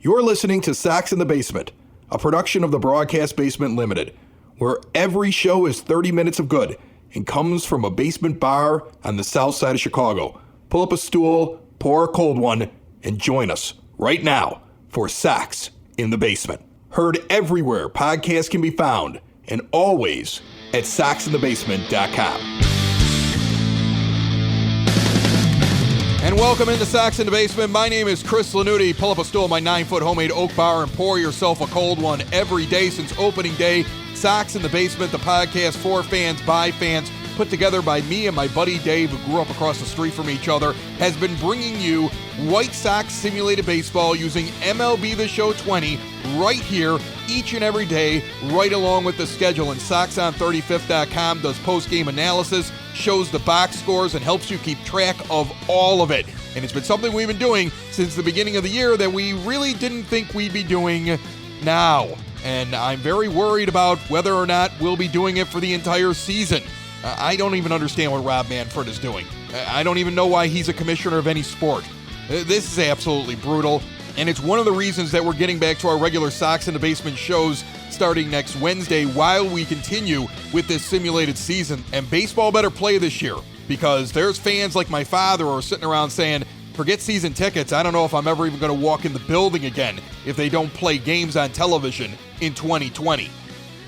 You're listening to Sox in the Basement, a production of the Broadcast Basement Limited, where every show is 30 minutes of good and comes from a basement bar on the south side of Chicago. Pull up a stool, pour a cold one, and join us right now for Sox in the Basement. Heard everywhere podcasts can be found, and always at soxinthebasement.com. And welcome into Sox in the Basement. My name is Chris Lanuti. Pull up a stool, my 9-foot homemade oak bar, and pour yourself a cold one every day since opening day. Sox in the Basement, the podcast for fans, by fans, put together by me and my buddy Dave, who grew up across the street from each other, has been bringing you White Sox simulated baseball using MLB The Show 20 right here each and every day, right along with the schedule. And SoxOn35th.com does post-game analysis, shows the box scores, and helps you keep track of all of it. And it's been something we've been doing since the beginning of the year that we really didn't think we'd be doing now. And I'm very worried about whether or not we'll be doing it for the entire season. I don't even understand what Rob Manfred is doing. I don't even know why he's a commissioner of any sport. This is absolutely brutal, and it's one of the reasons that we're getting back to our regular Sox in the Basement shows starting next Wednesday while we continue with this simulated season. And baseball better play this year, because there's fans like my father who are sitting around saying, forget season tickets, I don't know if I'm ever even going to walk in the building again if they don't play games on television in 2020.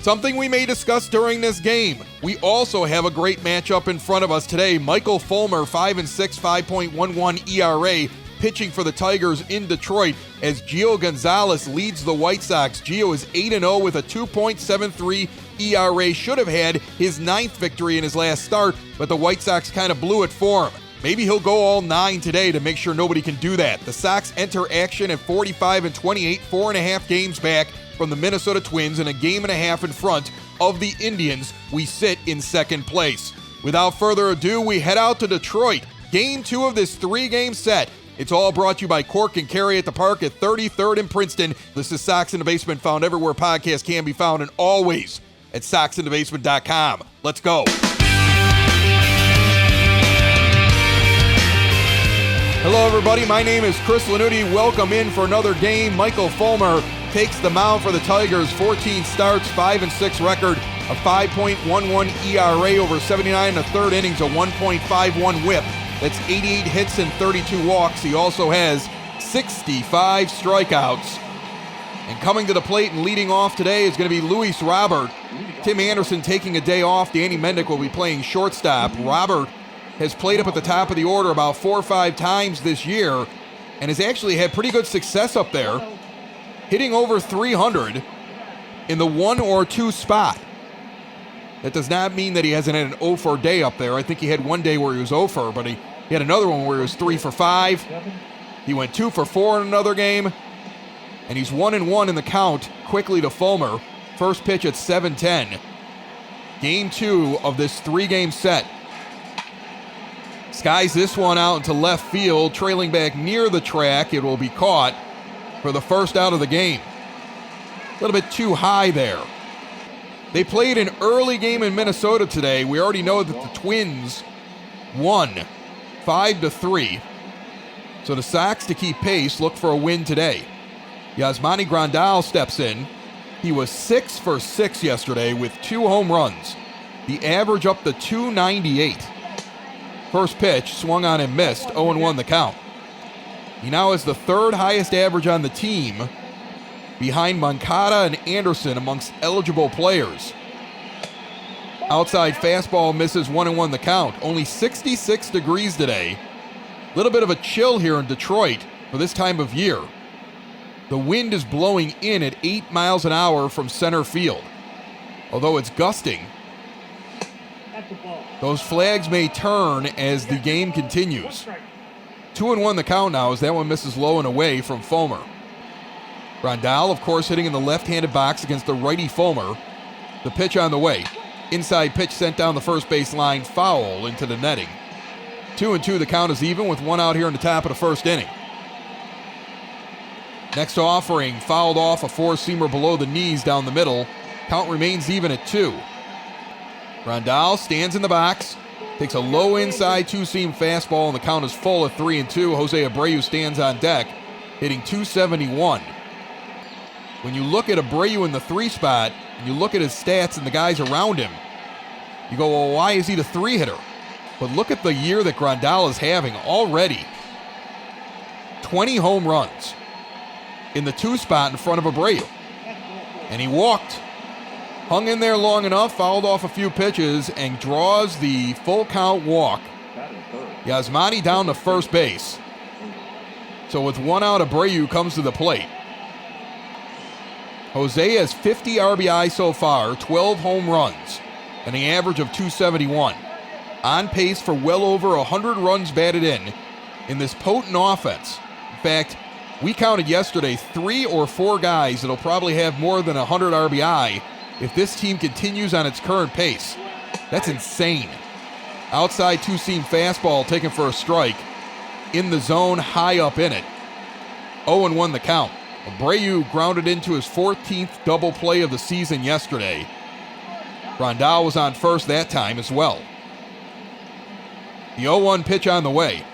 Something we may discuss during this game. We also have a great matchup in front of us today. Michael Fulmer, 5-6, 5.11 ERA, pitching for the Tigers in Detroit as Gio Gonzalez leads the White Sox. Gio is 8-0 with a 2.73 ERA. Should have had his 9th victory in his last start, but the White Sox kind of blew it for him. Maybe he'll go all 9 today to make sure nobody can do that. The Sox enter action at 45-28, 4.5 games back from the Minnesota Twins and a game and a half in front of the Indians. We sit in second place. Without further ado, we head out to Detroit. Game 2 of this 3-game set. It's all brought to you by Cork and Carry at the Park at 33rd and Princeton. This is Sox in the Basement, found everywhere podcasts can be found and always at soxinthebasement.com. Let's go. Hello, everybody. My name is Chris Lanuti. Welcome in for another game. Michael Fulmer takes the mound for the Tigers. 14 starts, 5-6 record, a 5.11 ERA over 79 1/3 innings, a 1.51 whip. That's 88 hits and 32 walks. He also has 65 strikeouts. And coming to the plate and leading off today is going to be Luis Robert. Tim Anderson taking a day off. Danny Mendick will be playing shortstop. Robert has played up at the top of the order about 4 or 5 times this year and has actually had pretty good success up there, hitting over 300 in the 1 or 2 spot. That does not mean that he hasn't had an 0 for day up there. I think he had one day where he was 0 for, but he had another one where he was 3 for 5. He went 2 for 4 in another game, and he's 1-1 in the count quickly to Fulmer. First pitch at 7:10. Game 2 of this 3-game set. Skies this one out into left field, trailing back near the track. It will be caught for the first out of the game. A little bit too high there. They played an early game in Minnesota today. We already know that the Twins won 5-3. So the Sox, to keep pace, look for a win today. Yasmani Grandal steps in. He was 6 for 6 yesterday with 2 home runs. The average up to 298. First pitch, swung on and missed, 0-1 the count. He now has the 3rd highest average on the team, behind Moncada and Anderson amongst eligible players. Outside fastball misses, 1-1 the count. Only 66 degrees today. A little bit of a chill here in Detroit for this time of year. The wind is blowing in at 8 miles an hour from center field. Although it's gusting, those flags may turn as the game continues. 2-1 the count now as that one misses low and away from Fulmer. Grandal, of course, hitting in the left-handed box against the righty Fulmer. The pitch on the way. Inside pitch sent down the first base line, foul into the netting. 2-2 the count is even with 1 out here in the top of the first inning. Next offering, fouled off a 4-seamer below the knees down the middle. Count remains even at 2. Grandal stands in the box, takes a low inside 2-seam fastball, and the count is full at 3-2. Jose Abreu stands on deck, hitting .271. when you look at Abreu in the 3 spot, and you look at his stats and the guys around him, you go, well, why is he the 3 hitter? But look at the year that Grandal is having already. 20 home runs in the 2 spot in front of Abreu. And he walked, hung in there long enough, fouled off a few pitches, and draws the full count walk. Yasmani down to first base. So with 1 out, Abreu comes to the plate. Jose has 50 RBI so far, 12 home runs, and an average of 271. On pace for well over 100 runs batted in this potent offense. In fact, we counted yesterday 3 or 4 guys that'll probably have more than 100 RBI if this team continues on its current pace. That's insane. Outside 2-seam fastball taken for a strike. In the zone, high up in it. 0-1 the count. Abreu grounded into his 14th double play of the season yesterday. Grandal was on first that time as well. The 0-1 pitch on the way.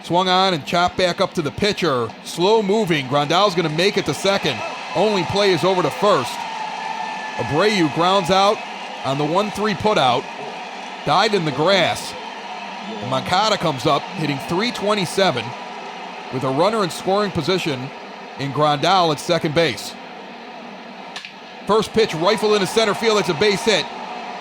Swung on and chopped back up to the pitcher. Slow moving. Grandal's going to make it to second. Only play is over to first. Abreu grounds out on the 1-3 putout. Died in the grass. And Moncada comes up hitting .327 with a runner in scoring position in Grandal at second base. First pitch rifled into center field. It's a base hit.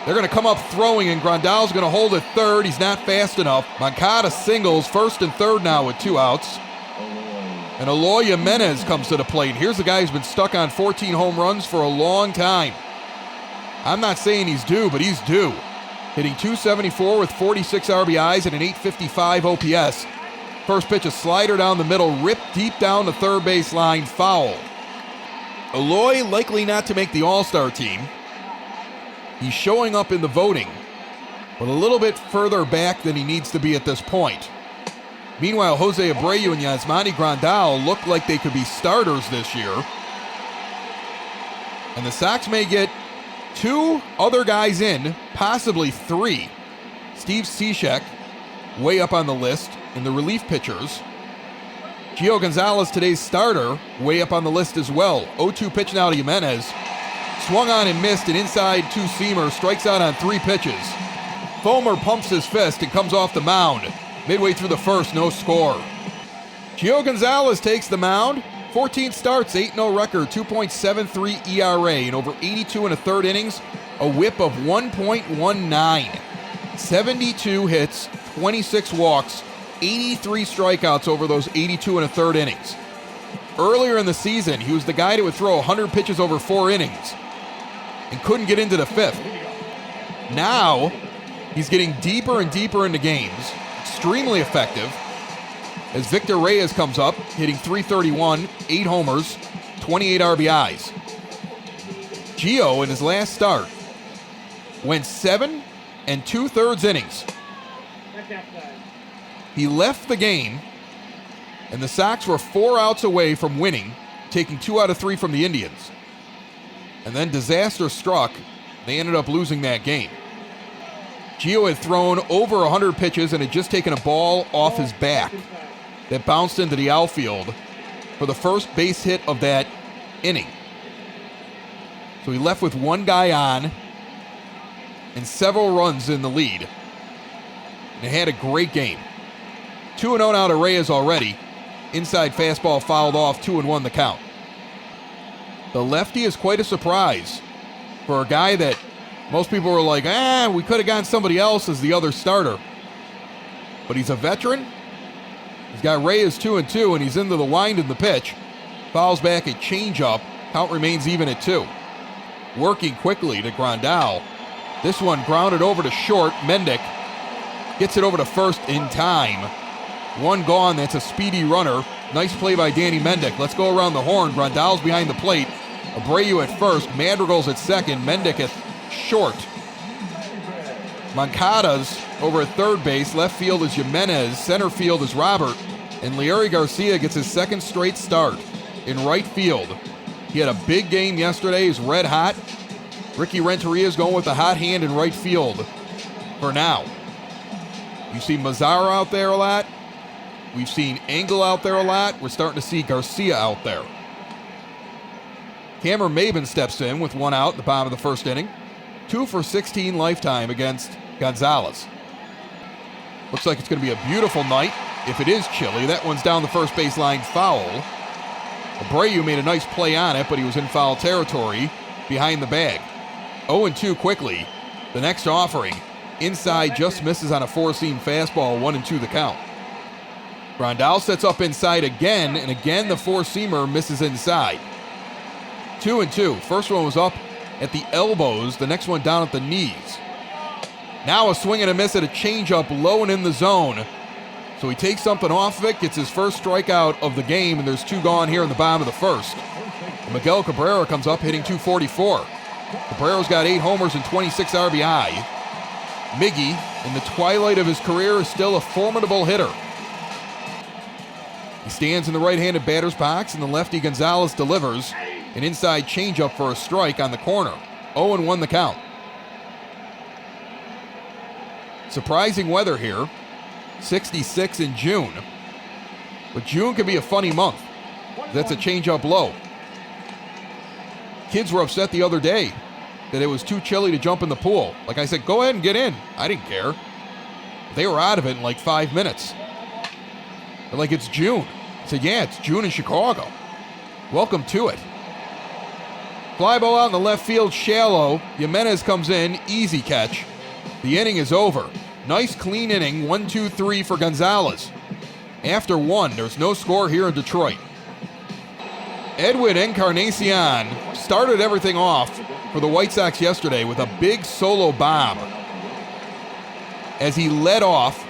They're going to come up throwing, and Grandal's going to hold at third. He's not fast enough. Moncada singles first and third now with 2 outs. And Eloy Jimenez comes to the plate. Here's the guy who's been stuck on 14 home runs for a long time. I'm not saying he's due, but he's due. Hitting .274 with 46 RBIs and an .855 OPS. First pitch, a slider down the middle, ripped deep down the third base line, foul. Eloy likely not to make the All-Star team. He's showing up in the voting, but a little bit further back than he needs to be at this point. Meanwhile, Jose Abreu and Yasmani Grandal look like they could be starters this year. And the Sox may get 2 other guys in, possibly 3. Steve Cishek, way up on the list in the relief pitchers. Gio Gonzalez, today's starter, way up on the list as well. 0-2 pitch now to Jimenez. Swung on and missed an inside 2-seamer, strikes out on 3 pitches. Fomer pumps his fist and comes off the mound. Midway through the first, no score. Gio Gonzalez takes the mound. 14 starts, 8-0 record, 2.73 ERA in over 82 and a third innings, a whip of 1.19. 72 hits, 26 walks, 83 strikeouts over those 82 and a third innings. Earlier in the season, he was the guy that would throw 100 pitches over 4 innings and couldn't get into the 5th. Now, he's getting deeper and deeper into games, extremely effective, as Victor Reyes comes up, hitting .331, 8 homers, 28 RBIs. Gio, in his last start, went 7 2/3 innings. He left the game, and the Sox were 4 outs away from winning, taking 2 out of 3 from the Indians. And then disaster struck. They ended up losing that game. Gio had thrown over 100 pitches and had just taken a ball off his back that bounced into the outfield for the first base hit of that inning. So he left with 1 guy on and several runs in the lead. And he had a great game. 2-0 now to Reyes already. Inside fastball fouled off, 2-1 the count. The lefty is quite a surprise for a guy that most people were like, we could have gotten somebody else as the other starter. But he's a veteran. He's got Reyes 2-2, and he's into the wind in the pitch. Fouls back a changeup. Count remains even at 2. Working quickly to Grandal. This one grounded over to short. Mendick gets it over to first in time. 1 gone. That's a speedy runner. Nice play by Danny Mendick. Let's go around the horn. Grandal's behind the plate. Abreu at first. Madrigal's at second. Mendick at short. Moncada's over at third base. Left field is Jimenez. Center field is Robert. And Leury Garcia gets his 2nd straight start in right field. He had a big game yesterday. He's red hot. Ricky Renteria's going with the hot hand in right field for now. You see Mazzara out there a lot. We've seen Engel out there a lot. We're starting to see Garcia out there. Cameron Maben steps in with 1 out in the bottom of the first inning. 2 for 16 lifetime against Gonzalez. Looks like it's going to be a beautiful night. If it is chilly, that one's down the first baseline foul. Abreu made a nice play on it, but he was in foul territory behind the bag. 0-2 quickly. The next offering. Inside, just misses on a four-seam fastball, 1-2 the count. Grandal sets up inside again, and again the four-seamer misses inside. 2-2. First one was up at the elbows, the next one down at the knees. Now a swing and a miss at a changeup low and in the zone. So he takes something off of it, gets his first strikeout of the game, and there's 2 gone here in the bottom of the first. And Miguel Cabrera comes up hitting .244. Cabrera's got 8 homers and 26 RBI. Miggy, in the twilight of his career, is still a formidable hitter. He stands in the right-handed batter's box, and the lefty Gonzalez delivers an inside changeup for a strike on the corner. 0-1 the count. Surprising weather here. 66 in June. But June can be a funny month. That's a changeup low. Kids were upset the other day that it was too chilly to jump in the pool. Like I said, go ahead and get in. I didn't care. They were out of it in like 5 minutes. They're like, it's June. I said, yeah, it's June in Chicago. Welcome to it. Fly ball out in the left field, shallow. Jimenez comes in, easy catch. The inning is over. Nice clean inning, 1-2-3 for Gonzalez. After 1, there's no score here in Detroit. Edwin Encarnacion started everything off for the White Sox yesterday with a big solo bomb. As he led off,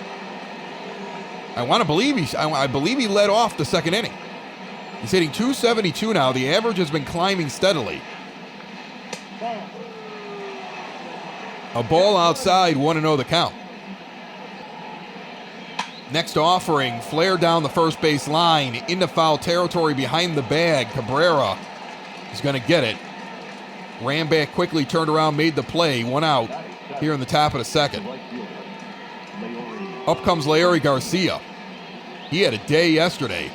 I believe he led off the second inning. He's hitting .272 now. The average has been climbing steadily. A ball outside, 1-0 the count. Next offering, flare down the first base line, into foul territory behind the bag. Cabrera is going to get it. Ran back quickly, turned around, made the play. 1 out here in the top of the second. Up comes Leury Garcia. He had a day yesterday.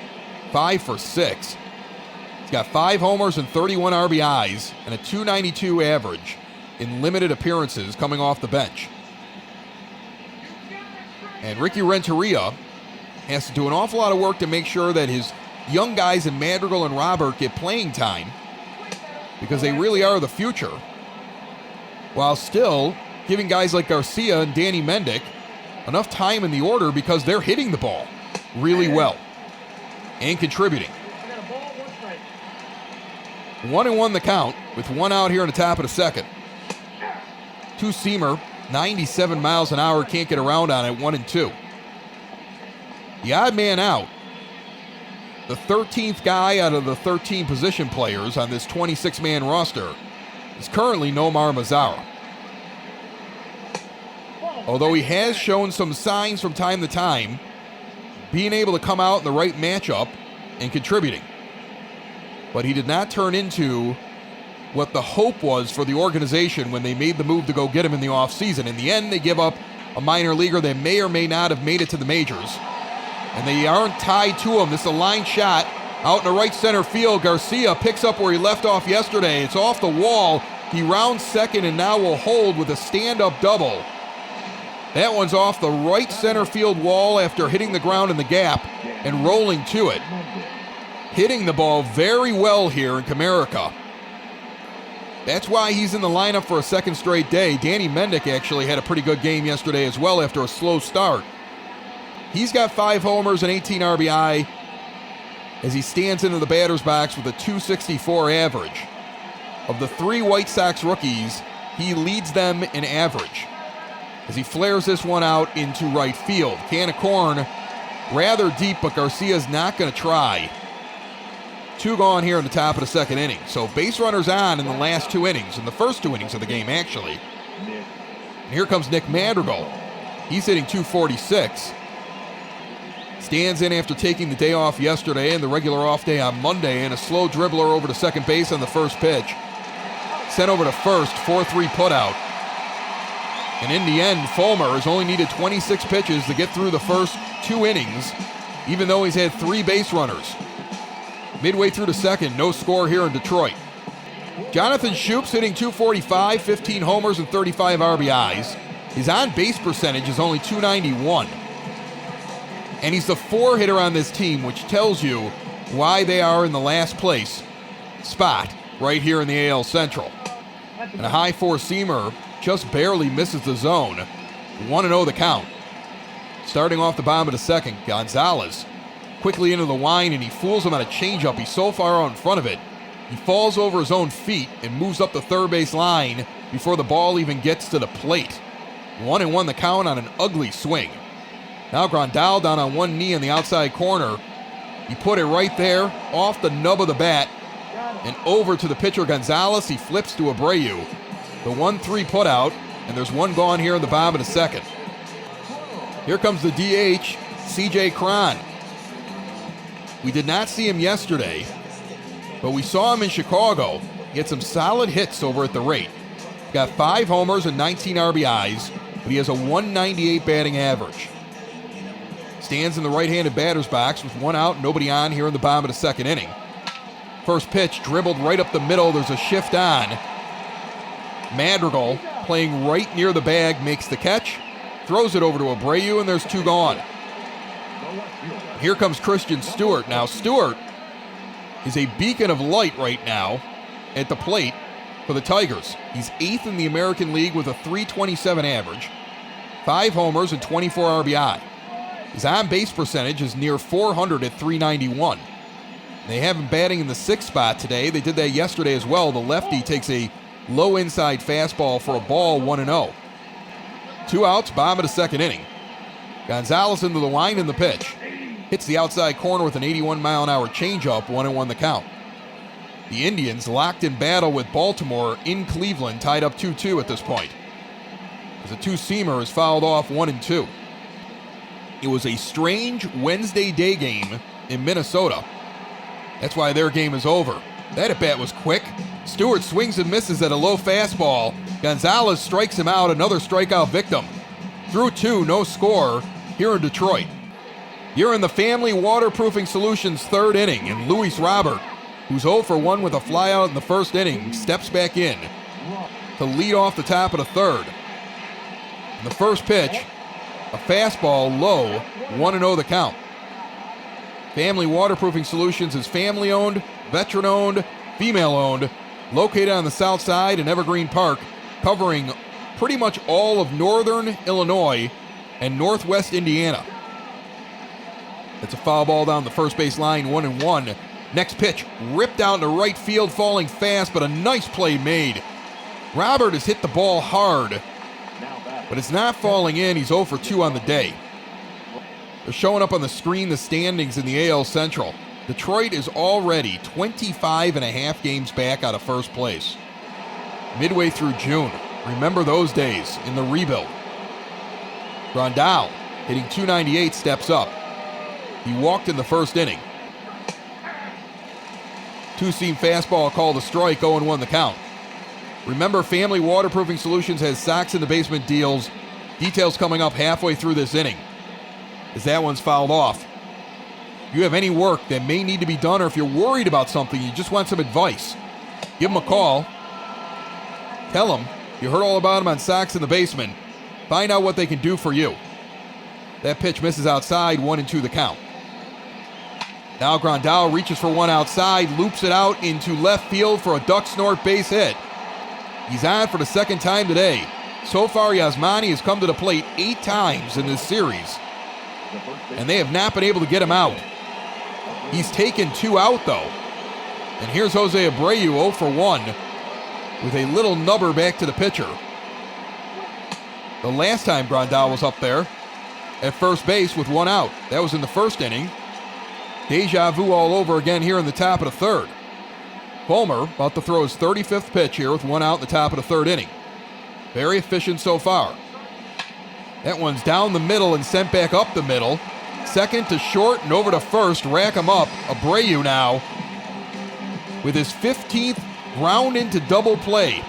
5 for 6. He's got 5 homers and 31 RBIs and a .292 average in limited appearances coming off the bench. And Ricky Renteria has to do an awful lot of work to make sure that his young guys in Madrigal and Robert get playing time, because they really are the future, while still giving guys like Garcia and Danny Mendick enough time in the order because they're hitting the ball really well and contributing. 1-1 the count with 1 out here in the top of the second. Two-seamer, 97 miles an hour, can't get around on it, 1-2. The odd man out, the 13th guy out of the 13 position players on this 26-man roster, is currently Nomar Mazara. Although he has shown some signs from time to time, being able to come out in the right matchup and contributing. But he did not turn into what the hope was for the organization when they made the move to go get him in the offseason. In the end, they give up a minor leaguer that may or may not have made it to the majors. And they aren't tied to him. This is a line shot out in the right center field. Garcia picks up where he left off yesterday. It's off the wall. He rounds second and now will hold with a stand-up double. That one's off the right center field wall after hitting the ground in the gap and rolling to it. Hitting the ball very well here in Comerica. That's why he's in the lineup for a second straight day. Danny Mendick actually had a pretty good game yesterday as well after a slow start. He's got 5 homers and 18 RBI as he stands into the batter's box with a .264 average. Of the 3 White Sox rookies, he leads them in average as he flares this one out into right field. Can of corn, rather deep, but Garcia's not going to try. 2 gone here in the top of the second inning. So base runners on in the last 2 innings, in the first 2 innings of the game, actually. And here comes Nick Madrigal. He's hitting .246. Stands in after taking the day off yesterday and the regular off day on Monday, and a slow dribbler over to second base on the first pitch. Sent over to first, 4-3 putout. And in the end, Fulmer has only needed 26 pitches to get through the first 2 innings, even though he's had 3 base runners. Midway through the second, no score here in Detroit. Jonathan Schoop's hitting .245, 15 homers and 35 RBIs. His on-base percentage is only .291. And he's the 4 hitter on this team, which tells you why they are in the last place spot right here in the AL Central. And a high 4-seamer just barely misses the zone. 1-0 the count. Starting off the bottom of the second, Gonzalez quickly into the line, and he fools him on a changeup. He's so far out in front of it, he falls over his own feet and moves up the third base line before the ball even gets to the plate. 1-1 the count on an ugly swing. Now Grandal down on one knee in the outside corner. He put it right there off the nub of the bat and over to the pitcher Gonzalez. He flips to Abreu. The 1-3 put out, and there's one gone here in the bottom of the second. Here comes the DH, C.J. Cron. We did not see him yesterday, but we saw him in Chicago. He had some solid hits over at the rate. Got 5 homers and 19 RBIs, but he has a .198 batting average. Stands in the right-handed batter's box with 1 out, nobody on here in the bottom of the second inning. First pitch dribbled right up the middle. There's a shift on. Madrigal, playing right near the bag, makes the catch, throws it over to Abreu, and there's 2 gone. Here comes Christian Stewart. Now, Stewart is a beacon of light right now at the plate for the Tigers. He's 8th in the American League with a .327 average, 5 homers and 24 RBI. His on-base percentage is near .400 at .391. They have him batting in the 6th spot today. They did that yesterday as well. The lefty takes a low inside fastball for a ball, 1-0. 2 outs, bottom of the second inning. Gonzalez into the line in the pitch. Hits the outside corner with an 81-mile-an-hour changeup, 1-1 the count. The Indians locked in battle with Baltimore in Cleveland, tied up 2-2 at this point. As a 2-seamer is fouled off 1-2. It was a strange Wednesday day game in Minnesota. That's why their game is over. That at-bat was quick. Stewart swings and misses at a low fastball. Gonzalez strikes him out, another strikeout victim. Through 2, no score here in Detroit. You're in the Family Waterproofing Solutions 3rd inning, and Luis Robert, who's 0 for 1 with a flyout in the first inning, steps back in to lead off the top of the 3rd. In the first pitch, a fastball low, 1-0 the count. Family Waterproofing Solutions is family-owned, veteran-owned, female-owned, located on the south side in Evergreen Park, covering pretty much all of northern Illinois and northwest Indiana. It's a foul ball down the first base line, 1-1. Next pitch, ripped out into right field, falling fast, but a nice play made. Robert has hit the ball hard, but it's not falling in. He's 0 for 2 on the day. They're showing up on the screen the standings in the AL Central. Detroit is already 25.5 games back out of first place. Midway through June. Remember those days in the rebuild. Grandal, hitting .298, steps up. He walked in the first inning. 2-seam fastball called a strike, 0-1 the count. Remember, Family Waterproofing Solutions has Sox in the Basement deals. Details coming up halfway through this inning, as that one's fouled off. If you have any work that may need to be done, or if you're worried about something, you just want some advice, give them a call. Tell them you heard all about them on Sox in the Basement. Find out what they can do for you. That pitch misses outside, 1-2 the count. Now Grandal reaches for one outside, loops it out into left field for a duck snort base hit. He's on for the second time today. So far, Yasmani has come to the plate 8 times in this series, and they have not been able to get him out. He's taken 2 out, though. And here's Jose Abreu, 0 for 1, with a little nubber back to the pitcher. The last time Grandal was up there at first base with 1 out. That was in the first inning. Deja vu all over again here in the top of the 3rd. Fulmer about to throw his 35th pitch here with 1 out in the top of the 3rd inning. Very efficient so far. That one's down the middle and sent back up the middle. Second to short and over to first. Rack him up. Abreu now with his 15th ground into double play.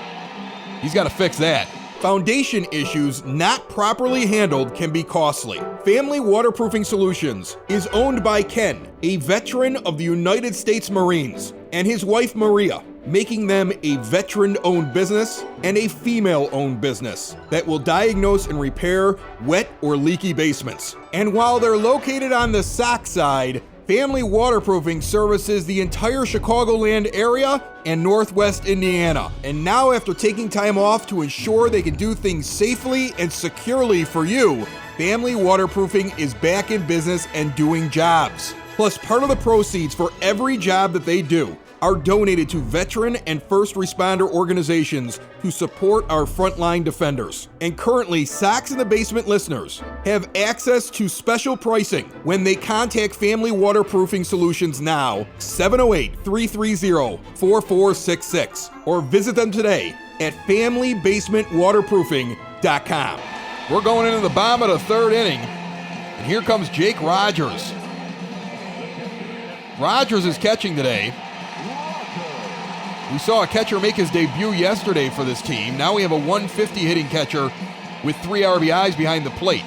He's got to fix that. Foundation issues not properly handled can be costly. Family Waterproofing Solutions is owned by Ken, a veteran of the United States Marines, and his wife Maria. making them a veteran-owned business and a female-owned business that will diagnose and repair wet or leaky basements. And while they're located on the Sac side, Family Waterproofing services the entire Chicagoland area and Northwest Indiana. And now, after taking time off to ensure they can do things safely and securely for you, Family Waterproofing is back in business and doing jobs. Plus, part of the proceeds for every job that they do are donated to veteran and first responder organizations to support our frontline defenders. And currently, Sox in the Basement listeners have access to special pricing when they contact Family Waterproofing Solutions now, 708-330-4466, or visit them today at FamilyBasementWaterproofing.com. We're going into the bottom of the third inning, and here comes Jake Rogers. Rogers is catching today. We saw a catcher make his debut yesterday for this team. Now we have a 150 hitting catcher with 3 RBIs behind the plate.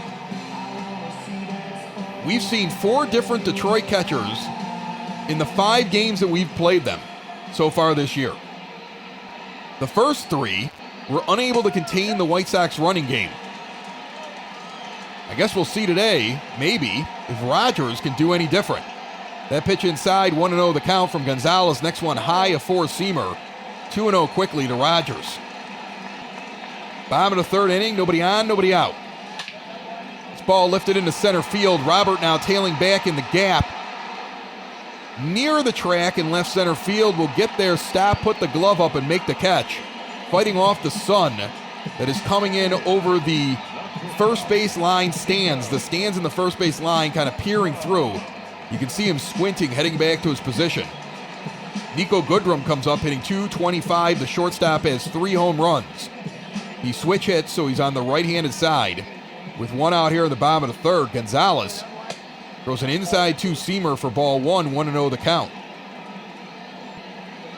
We've seen 4 different Detroit catchers in the 5 games that we've played them so far this year. The first 3 were unable to contain the White Sox running game. I guess we'll see today, maybe, if Rogers can do any different. That pitch inside, 1-0 the count from Gonzalez. Next one high, a 4-seamer. 2-0 quickly to Rogers. Bottom of the third inning, nobody on, nobody out. This ball lifted into center field. Robert now tailing back in the gap. Near the track in left center field, will get there, stop, put the glove up, and make the catch. Fighting off the sun that is coming in over the first base line stands. The stands in the first base line kind of peering through. You can see him squinting, heading back to his position. Nico Goodrum comes up hitting .225. The shortstop has 3 home runs. He switch hits, so he's on the right-handed side. With 1 out here in the bottom of the third, Gonzalez throws an inside 2-seamer for ball 1, 1-0 the count.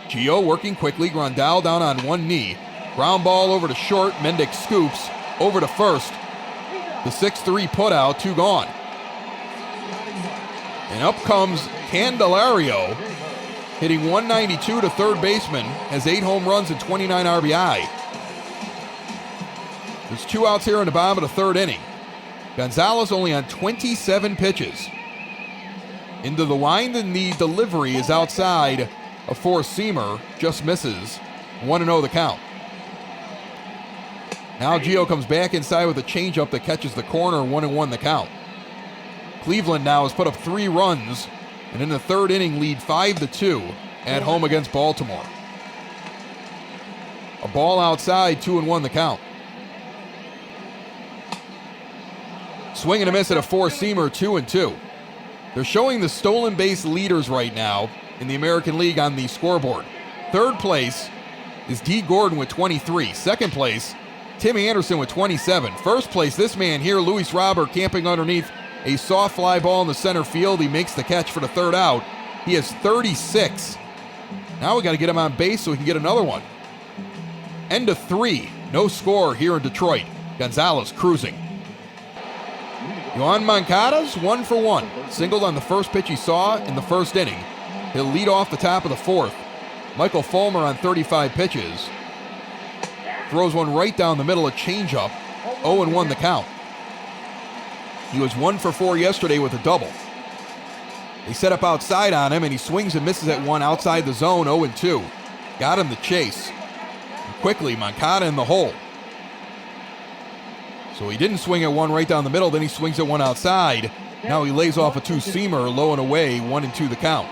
Gio working quickly, Grandal down on one knee. Ground ball over to short, Mendick scoops, over to first. The 6-3 putout, 2 gone. And up comes Candelario, hitting 192 to third baseman, has 8 home runs and 29 RBI. There's 2 outs here in the bottom of the third inning. Gonzalez only on 27 pitches. Into the wind, and the delivery is outside. A 4-seamer, just misses. 1-0 the count. Now Gio comes back inside with a changeup that catches the corner, 1-1 the count. Cleveland now has put up 3 runs, and in the third inning lead 5-2 at home against Baltimore. A ball outside, 2-1 the count. Swing and a miss at a 4-seamer, 2-2. They're showing the stolen base leaders right now in the American League on the scoreboard. Third place is D. Gordon with 23. Second place, Tim Anderson with 27. First place, this man here, Luis Robert, camping underneath a soft fly ball in the center field. He makes the catch for the third out. He has 36. Now we got to get him on base so we can get another one. End of 3. No score here in Detroit. Gonzalez cruising. Yohan Moncada's 1 for 1. Singled on the first pitch he saw in the first inning. He'll lead off the top of the fourth. Michael Fulmer on 35 pitches. Throws one right down the middle, a changeup. 0-1 the count. He was 1 for 4 yesterday with a double. They set up outside on him, and he swings and misses at one outside the zone, 0-2. Got him the chase. And quickly, Moncada in the hole. So he didn't swing at one right down the middle, then he swings at one outside. Now he lays off a 2-seamer, low and away, 1-2 the count.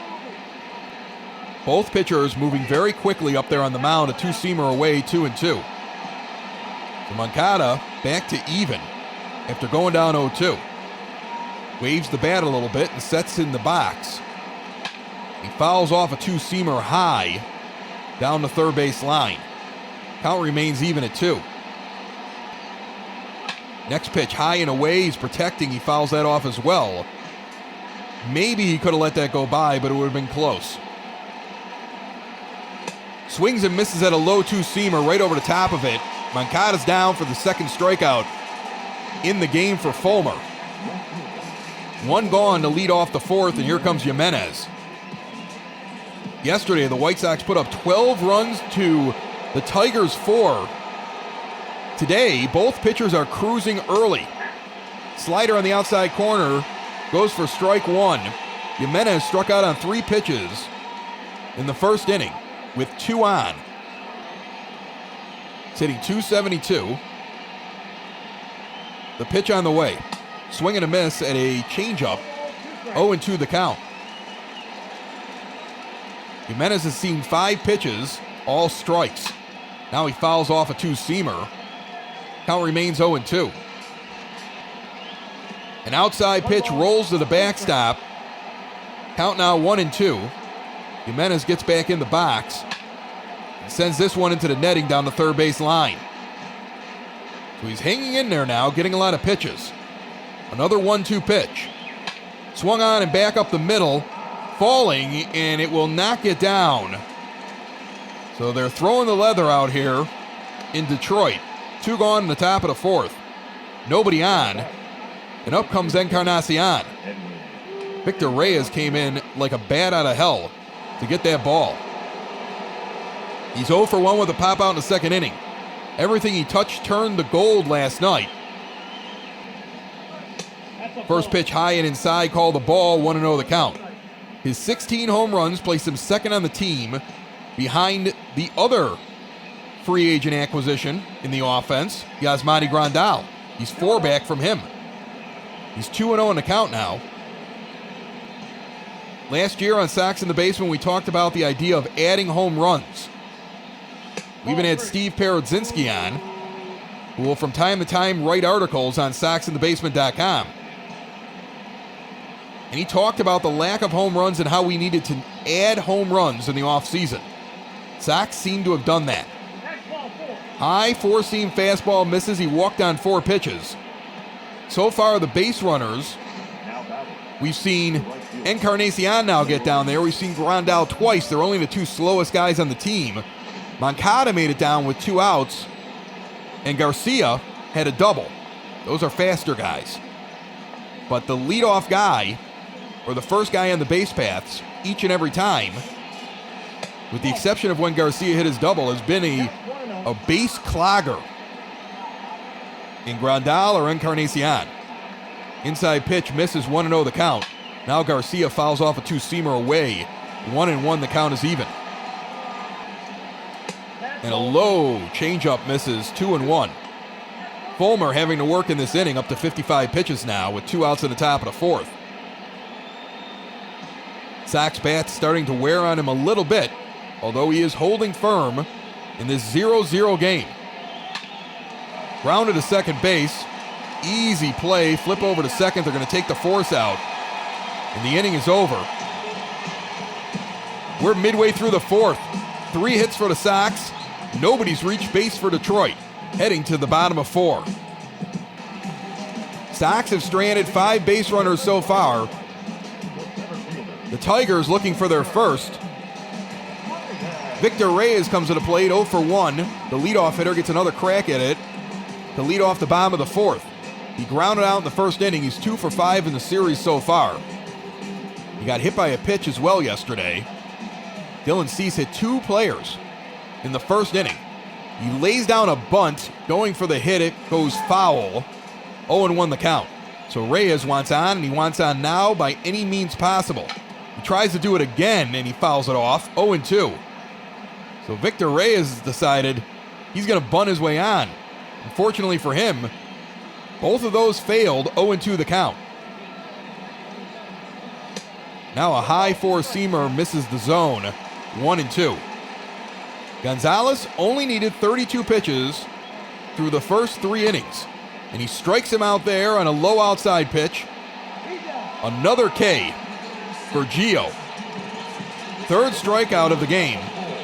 Both pitchers moving very quickly up there on the mound, a 2-seamer away, 2-2. So Moncada back to even after going down 0-2. Waves the bat a little bit and sets in the box. He fouls off a 2-seamer high down the third base line. Count remains even at 2. Next pitch, high and away. He's protecting. He fouls that off as well. Maybe he could have let that go by, but it would have been close. Swings and misses at a low 2-seamer right over the top of it. Moncada's down for the second strikeout in the game for Fulmer. 1 gone to lead off the fourth, and here comes Jimenez. Yesterday, the White Sox put up 12 runs to the Tigers 4. Today, both pitchers are cruising early. Slider on the outside corner goes for strike one. Jimenez struck out on 3 pitches in the first inning with 2 on. It's hitting .272. The pitch on the way. Swing and a miss at a changeup. 0-2 the count. Jimenez has seen 5 pitches, all strikes. Now he fouls off a 2-seamer. Count remains 0-2. An outside pitch rolls to the backstop. Count now 1-2. Jimenez gets back in the box and sends this one into the netting down the third base line. So he's hanging in there now, getting a lot of pitches. Another 1-2 pitch. Swung on and back up the middle, falling, and it will not get down. So they're throwing the leather out here in Detroit. 2 gone in the top of the 4th. Nobody on. And up comes Encarnacion. Victor Reyes came in like a bat out of hell to get that ball. He's 0 for 1 with a pop out in the second inning. Everything he touched turned to gold last night. First pitch high and inside, called the ball, 1-0 the count. His 16 home runs place him second on the team behind the other free agent acquisition in the offense, Yasmani Grandal. He's 4 back from him. He's 2-0 in the count now. Last year on Sox in the Basement, we talked about the idea of adding home runs. We even had Steve Perodzinski on, who will from time to time write articles on SoxInTheBasement.com. And he talked about the lack of home runs and how we needed to add home runs in the offseason. Sox seem to have done that. High 4-seam fastball misses. He walked on 4 pitches. So far, the base runners, we've seen Encarnacion now get down there. We've seen Grandal twice. They're only the 2 slowest guys on the team. Moncada made it down with 2 outs, and Garcia had a double. Those are faster guys. But the leadoff guy, or the first guy on the base paths, each and every time, with the exception of when Garcia hit his double, has been a base clogger in Grandal or Encarnacion. Inside pitch misses, 1-0 the count. Now Garcia fouls off a 2-seamer away. 1-1 the count is even. And a low changeup misses, 2-1. Fulmer having to work in this inning up to 55 pitches now with 2 outs in the top of the 4th. Sox bat's starting to wear on him a little bit, although he is holding firm in this 0-0 game. Grounded to second base. Easy play. Flip over to second. They're going to take the force out. And the inning is over. We're midway through the 4th. 3 hits for the Sox. Nobody's reached base for Detroit. Heading to the bottom of 4. Sox have stranded 5 base runners so far. The Tigers looking for their first. Victor Reyes comes to the plate, 0 for 1. The leadoff hitter gets another crack at it to lead off the bottom of the 4th. He grounded out in the first inning. He's 2 for 5 in the series so far. He got hit by a pitch as well yesterday. Dylan Cease hit 2 players in the first inning. He lays down a bunt, going for the hit. It goes foul. 0-1 the count. So Reyes wants on, and he wants on now by any means possible. He tries to do it again, and he fouls it off. 0-2. So Victor Reyes has decided he's going to bunt his way on. Unfortunately for him, both of those failed. 0-2 the count. Now a high 4-seamer misses the zone. 1-2. Gonzalez only needed 32 pitches through the first 3 innings, and he strikes him out there on a low outside pitch. Another K for Gio. 3rd strikeout of the game.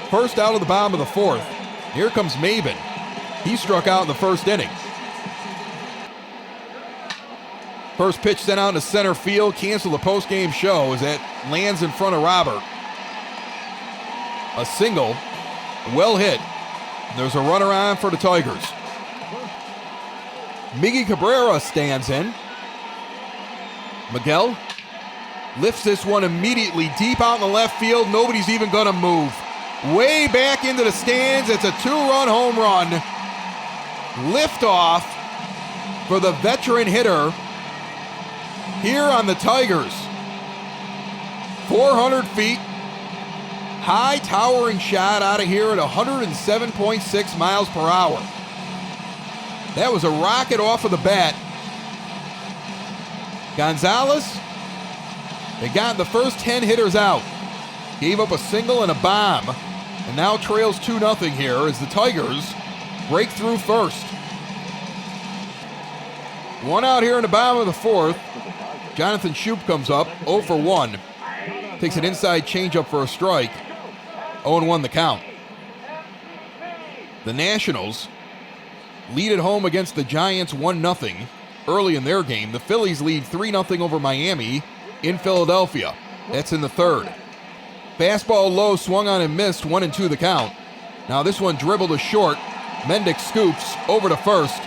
First out of the bottom of the 4th. Here comes Maben. He struck out in the first inning. First pitch sent out to center field. Cancel the postgame show as that lands in front of Robert. A single. Well hit. There's a runner on for the Tigers. Miggy Cabrera stands in. Miguel lifts this one immediately deep out in the left field. Nobody's even going to move. Way back into the stands. It's a 2-run home run. Liftoff for the veteran hitter here on the Tigers. 400 feet. High towering shot out of here at 107.6 miles per hour. That was a rocket off of the bat. Gonzalez, they got the first 10 hitters out. Gave up a single and a bomb. And now trails 2-0 here as the Tigers break through first. One out here in the bottom of the fourth. Jonathan Shoup comes up, 0 for 1. Takes an inside changeup for a strike. 0-1 the count. The Nationals lead at home against the Giants 1-0 early in their game. The Phillies lead 3-0 over Miami in Philadelphia. That's in the third. Fastball low, swung on and missed, 1-2 the count. Now this one dribbled to short. Mendick scoops over to first.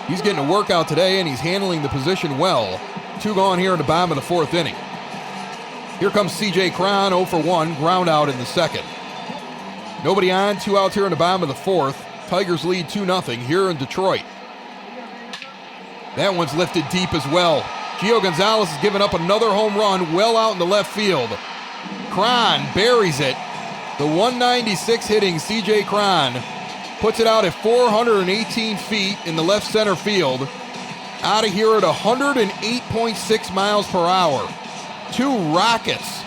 He's getting a workout today and he's handling the position well. 2 gone here in the bottom of the fourth inning. Here comes C.J. Cron, 0 for 1, ground out in the second. Nobody on, 2 outs here in the bottom of the fourth. Tigers lead 2-0 here in Detroit. That one's lifted deep as well. Gio Gonzalez has given up another home run well out in the left field. Cron buries it. The 196 hitting C.J. Cron puts it out at 418 feet in the left center field. Out of here at 108.6 miles per hour. 2 rockets.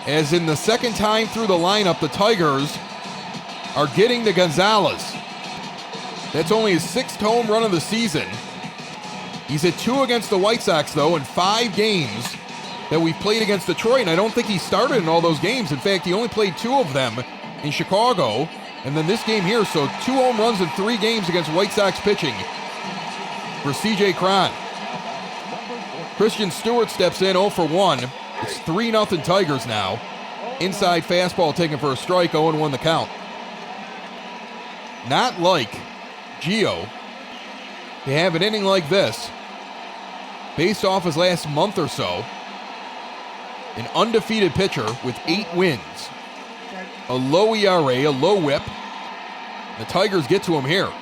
As in the second time through the lineup, the Tigers are getting to Gonzalez. That's only his 6th home run of the season. He's hit 2 against the White Sox, though, in 5 games that we've played against Detroit, and I don't think he started in all those games. In fact, he only played 2 of them in Chicago, and then this game here, so 2 home runs in 3 games against White Sox pitching for C.J. Cron. Christian Stewart steps in 0 for 1. It's 3-0 Tigers now. Inside fastball taken for a strike, 0-1 the count. Not like Gio to have an inning like this. Based off his last month or so, an undefeated pitcher with 8 wins. A low ERA, a low whip. The Tigers get to him here.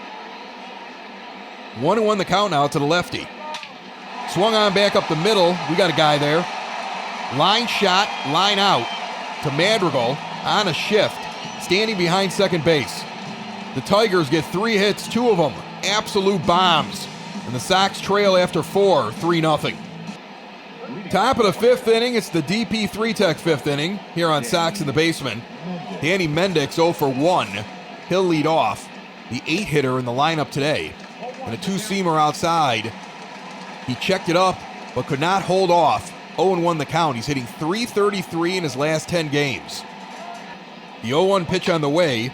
1-1 the count now to the lefty. Swung on back up the middle. We got a guy there. Line shot, line out to Madrigal on a shift, standing behind second base. The Tigers get 3 hits, 2 of them absolute bombs. And the Sox trail after 4, 3-0. Top of the 5th inning, it's the DP3 Tech 5th inning here on Sox in the Basement. Danny Mendick 0 for 1. He'll lead off, the 8-hitter in the lineup today. And a 2-seamer outside. He checked it up, but could not hold off. 0-1 the count. He's hitting .333 in his last 10 games. The 0-1 pitch on the way.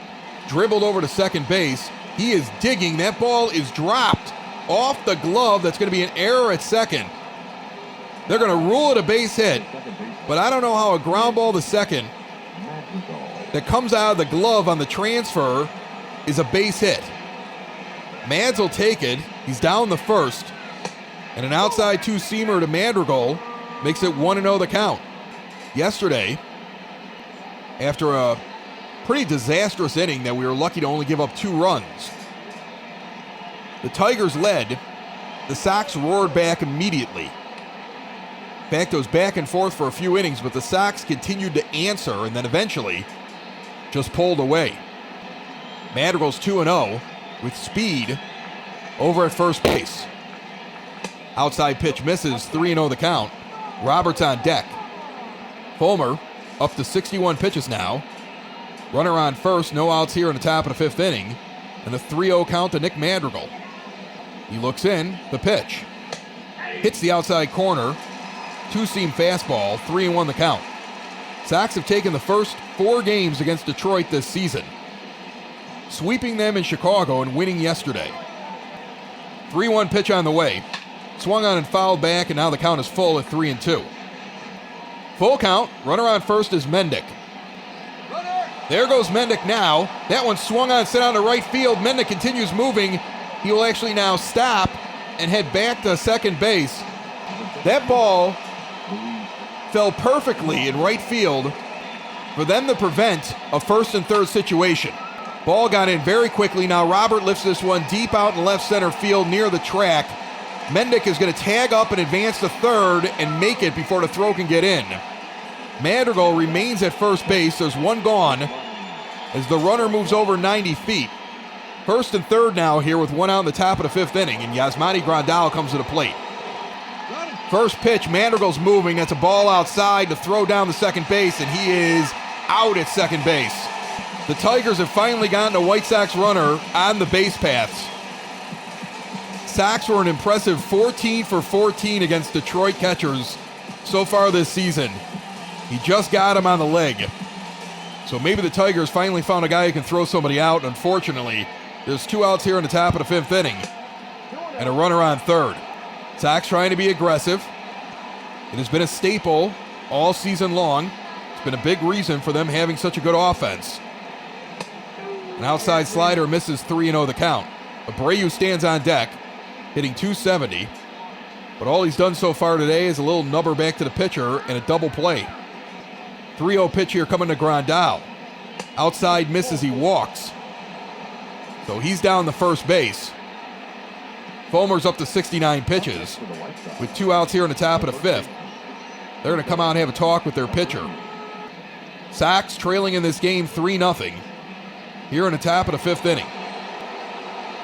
Dribbled over to second base. He is digging. That ball is dropped off the glove. That's going to be an error at second. They're going to rule it a base hit. But I don't know how a ground ball to second that comes out of the glove on the transfer is a base hit. Mads will take it. He's down the first. And an outside 2-seamer to Madrigal makes it 1-0 the count. Yesterday, after a pretty disastrous inning that we were lucky to only give up 2 runs, the Tigers led. The Sox roared back immediately. In fact, it was back and forth for a few innings, but the Sox continued to answer and then eventually just pulled away. Madrigal's 2-0 with speed over at first base. Outside pitch misses, 3-0 the count. Roberts on deck. Fulmer up to 61 pitches now. Runner on first, no outs here in the top of the 5th inning. And a 3-0 count to Nick Madrigal. He looks in, the pitch. Hits the outside corner. 2-seam fastball, 3-1 the count. Sox have taken the first 4 games against Detroit this season, sweeping them in Chicago and winning yesterday. 3-1 pitch on the way. Swung on and fouled back, and now the count is full at 3-2. Full count. Runner on first is Mendick. There goes Mendick now. That one swung on, sent out to right field. Mendick continues moving. He will actually now stop and head back to second base. That ball fell perfectly in right field for them to prevent a first and third situation. Ball got in very quickly. Now Robert lifts this one deep out in left center field near the track. Mendick is going to tag up and advance to third and make it before the throw can get in. Madrigal remains at first base. There's one gone as the runner moves over 90 feet. First and third now here with one out in the top of the fifth inning, and Yasmani Grandal comes to the plate. First pitch, Madrigal's moving. That's a ball outside to throw down the second base, and he is out at second base. The Tigers have finally gotten a White Sox runner on the base paths. Sox were an impressive 14 for 14 against Detroit catchers so far this season. He just got him on the leg. So maybe the Tigers finally found a guy who can throw somebody out. Unfortunately, there's two outs here in the top of the fifth inning and a runner on third. Sox trying to be aggressive. It has been a staple all season long. It's been a big reason for them having such a good offense. An outside slider misses 3-0 the count. Abreu stands on deck, hitting .270. But all he's done so far today is a little nubber back to the pitcher and a double play. 3-0 pitch here coming to Grandal. Outside misses, he walks. So he's down the first base. Fulmer's up to 69 pitches. With two outs here in the top of the fifth. They're going to come out and have a talk with their pitcher. Sox trailing in this game 3-0 here in the top of the fifth inning.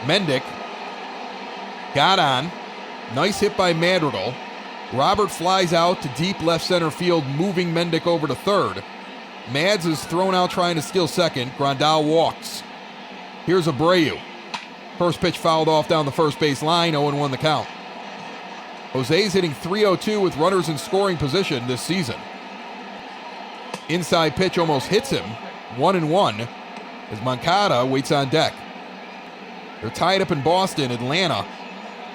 Mendick got on. Nice hit by Madrigal. Robert flies out to deep left center field, moving Mendick over to third. Mads is thrown out trying to steal second. Grandal walks. Here's Abreu. First pitch fouled off down the first base line, 0-1 the count. Jose's hitting .302 with runners in scoring position this season. Inside pitch almost hits him, 1-1, as Moncada waits on deck. They're tied up in Boston. Atlanta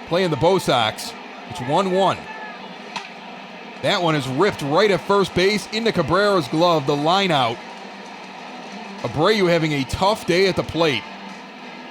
playing the Bo Sox. It's 1-1. That one is ripped right at first base into Cabrera's glove, the line out. Abreu having a tough day at the plate.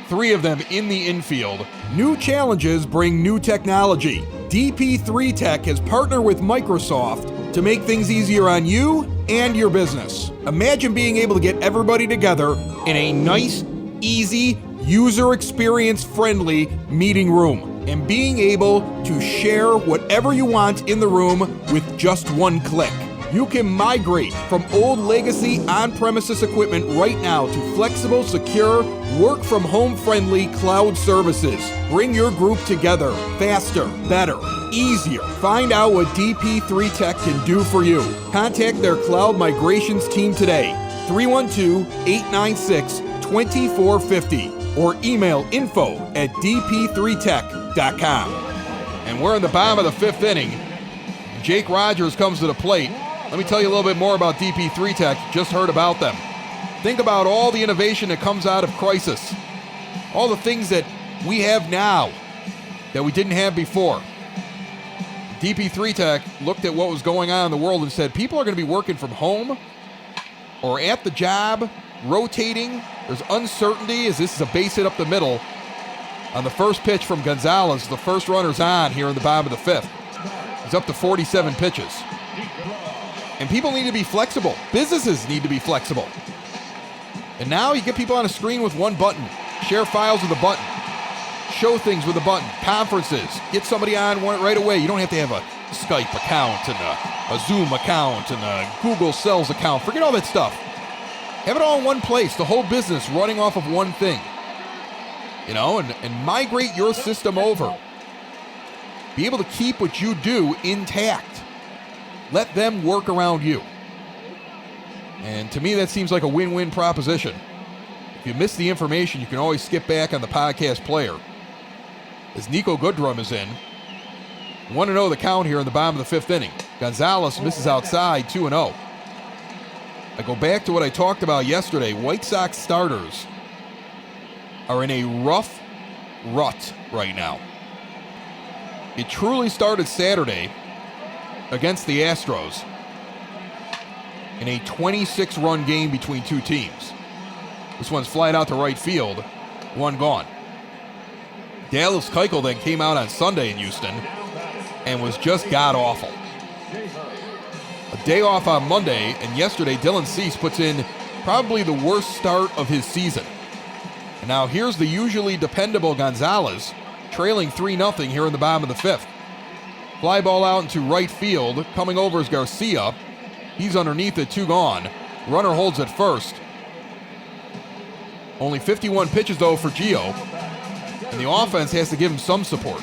Three of them in the infield. New challenges bring new technology. DP3 Tech has partnered with Microsoft to make things easier on you and your business. Imagine being able to get everybody together in a nice, easy, user experience friendly meeting room and being able to share whatever you want in the room with just one click. You can migrate from old legacy on-premises equipment right now to flexible, secure, work-from-home friendly cloud services. Bring your group together faster, better, easier. Find out what DP3 Tech can do for you. Contact their cloud migrations team today, 312-896-2450, or email info@dp3tech.com. And we're in the bottom of the fifth inning. Jake Rogers comes to the plate. Let me tell you a little bit more about DP3 Tech. Just heard about them. Think about all the innovation that comes out of crisis. All the things that we have now that we didn't have before. DP3 Tech looked at what was going on in the world and said, people are going to be working from home or at the job, rotating. There's uncertainty as this is a base hit up the middle. On the first pitch from Gonzalez, the first runner's on here in the bottom of the fifth. He's up to 47 pitches. And people need to be flexible. Businesses need to be flexible. And now you get people on a screen with one button. Share files with a button. Show things with a button. Conferences. Get somebody on one right away. You don't have to have a Skype account and a Zoom account and a Google Sales account. Forget all that stuff. Have it all in one place. The whole business running off of one thing. You know, and migrate your system over. Be able to keep what you do intact. Let them work around you. And to me, that seems like a win-win proposition. If you miss the information, you can always skip back on the podcast player. As Nico Goodrum is in, 1-0 the count here in the bottom of the fifth inning. Gonzalez misses outside, 2-0. I go back to what I talked about yesterday. White Sox starters are in a rough rut right now. It truly started Saturday against the Astros in a 26-run game between two teams. This one's flied out to right field, one gone. Dallas Keuchel then came out on Sunday in Houston and was just god-awful. A day off on Monday, and yesterday Dylan Cease puts in probably the worst start of his season. And now here's the usually dependable Gonzalez, trailing 3-0 here in the bottom of the fifth. Fly ball out into right field. Coming over is Garcia. He's underneath it, 2 gone. Runner holds at first. Only 51 pitches, though, for Gio. And the offense has to give him some support.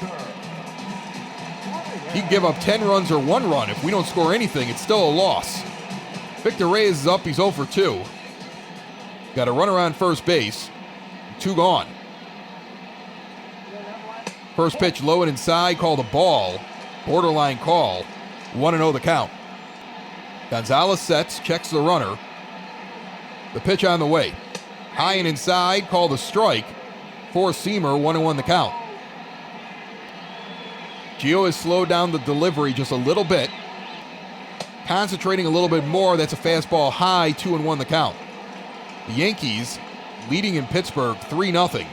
He can give up 10 runs or 1 run. If we don't score anything, it's still a loss. Victor Reyes is up. He's 0 for 2. Got a runner on first base. 2 gone. First pitch low and inside, called a ball. Borderline call. 1-0 the count. Gonzalez sets, checks the runner. The pitch on the way. High and inside, called a strike. 4-seamer, 1-1 the count. Gio has slowed down the delivery just a little bit. Concentrating a little bit more, that's a fastball high, 2-1 the count. The Yankees leading in Pittsburgh 3-0.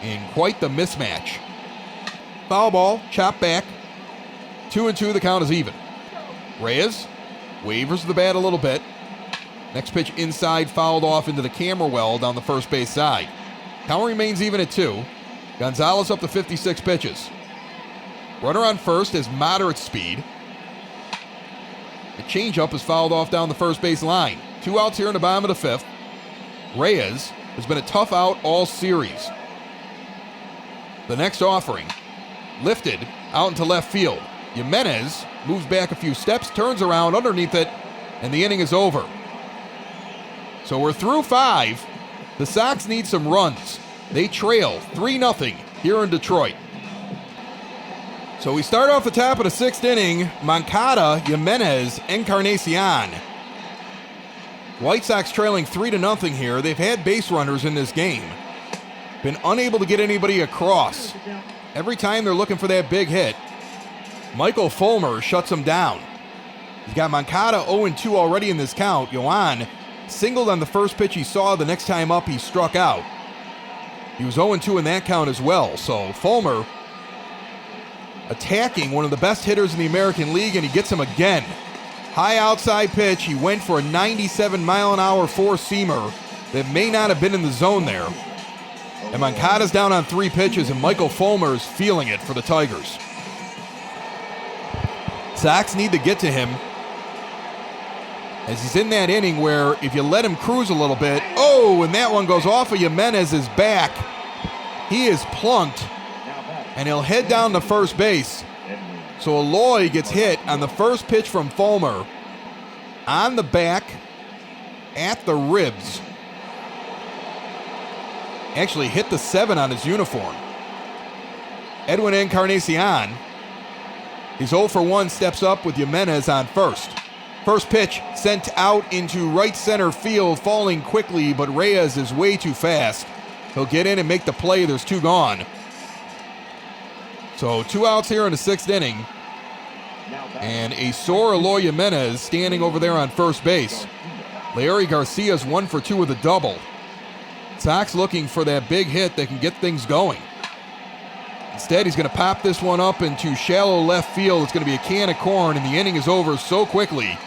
In quite the mismatch. Foul ball, chop back. 2-2, the count is even. Reyes wavers the bat a little bit. Next pitch inside, fouled off into the camera well down the first base side. Count remains even at 2. Gonzalez up to 56 pitches. Runner on first has moderate speed. The changeup is fouled off down the first base line. 2 outs here in the bottom of the fifth. Reyes has been a tough out all series. The next offering, lifted out into left field. Jimenez moves back a few steps, turns around underneath it, and the inning is over. So we're through 5. The Sox need some runs. They trail 3-0 here in Detroit. So we start off the top of the 6th inning. Moncada, Jimenez, Encarnacion. White Sox trailing 3-0 here. They've had base runners in this game. Been unable to get anybody across. Every time they're looking for that big hit, Michael Fulmer shuts them down. He's got Moncada 0-2 already in this count. Yoan singled on the first pitch he saw. The next time up, he struck out. He was 0-2 in that count as well. So Fulmer attacking one of the best hitters in the American League, and he gets him again. High outside pitch. He went for a 97-mile-an-hour 4-seamer that may not have been in the zone there. And Moncada's down on 3 pitches, and Michael Fulmer is feeling it for the Tigers. Sox need to get to him, as he's in that inning where if you let him cruise a little bit, and that one goes off of Jimenez's back. He is plunked, and he'll head down to first base. So Eloy gets hit on the first pitch from Fulmer, on the back, at the ribs. Actually hit the 7 on his uniform. Edwin Encarnacion, he's 0 for 1, steps up with Jimenez on first. First pitch sent out into right center field, falling quickly, but Reyes is way too fast. He'll get in and make the play. There's 2 gone. So 2 outs here in the 6th inning. And a sore Eloy Jimenez standing over there on first base. Larry Garcia's 1 for 2 with a double. Sox looking for that big hit that can get things going. Instead, he's going to pop this one up into shallow left field. It's going to be a can of corn, and the inning is over so quickly,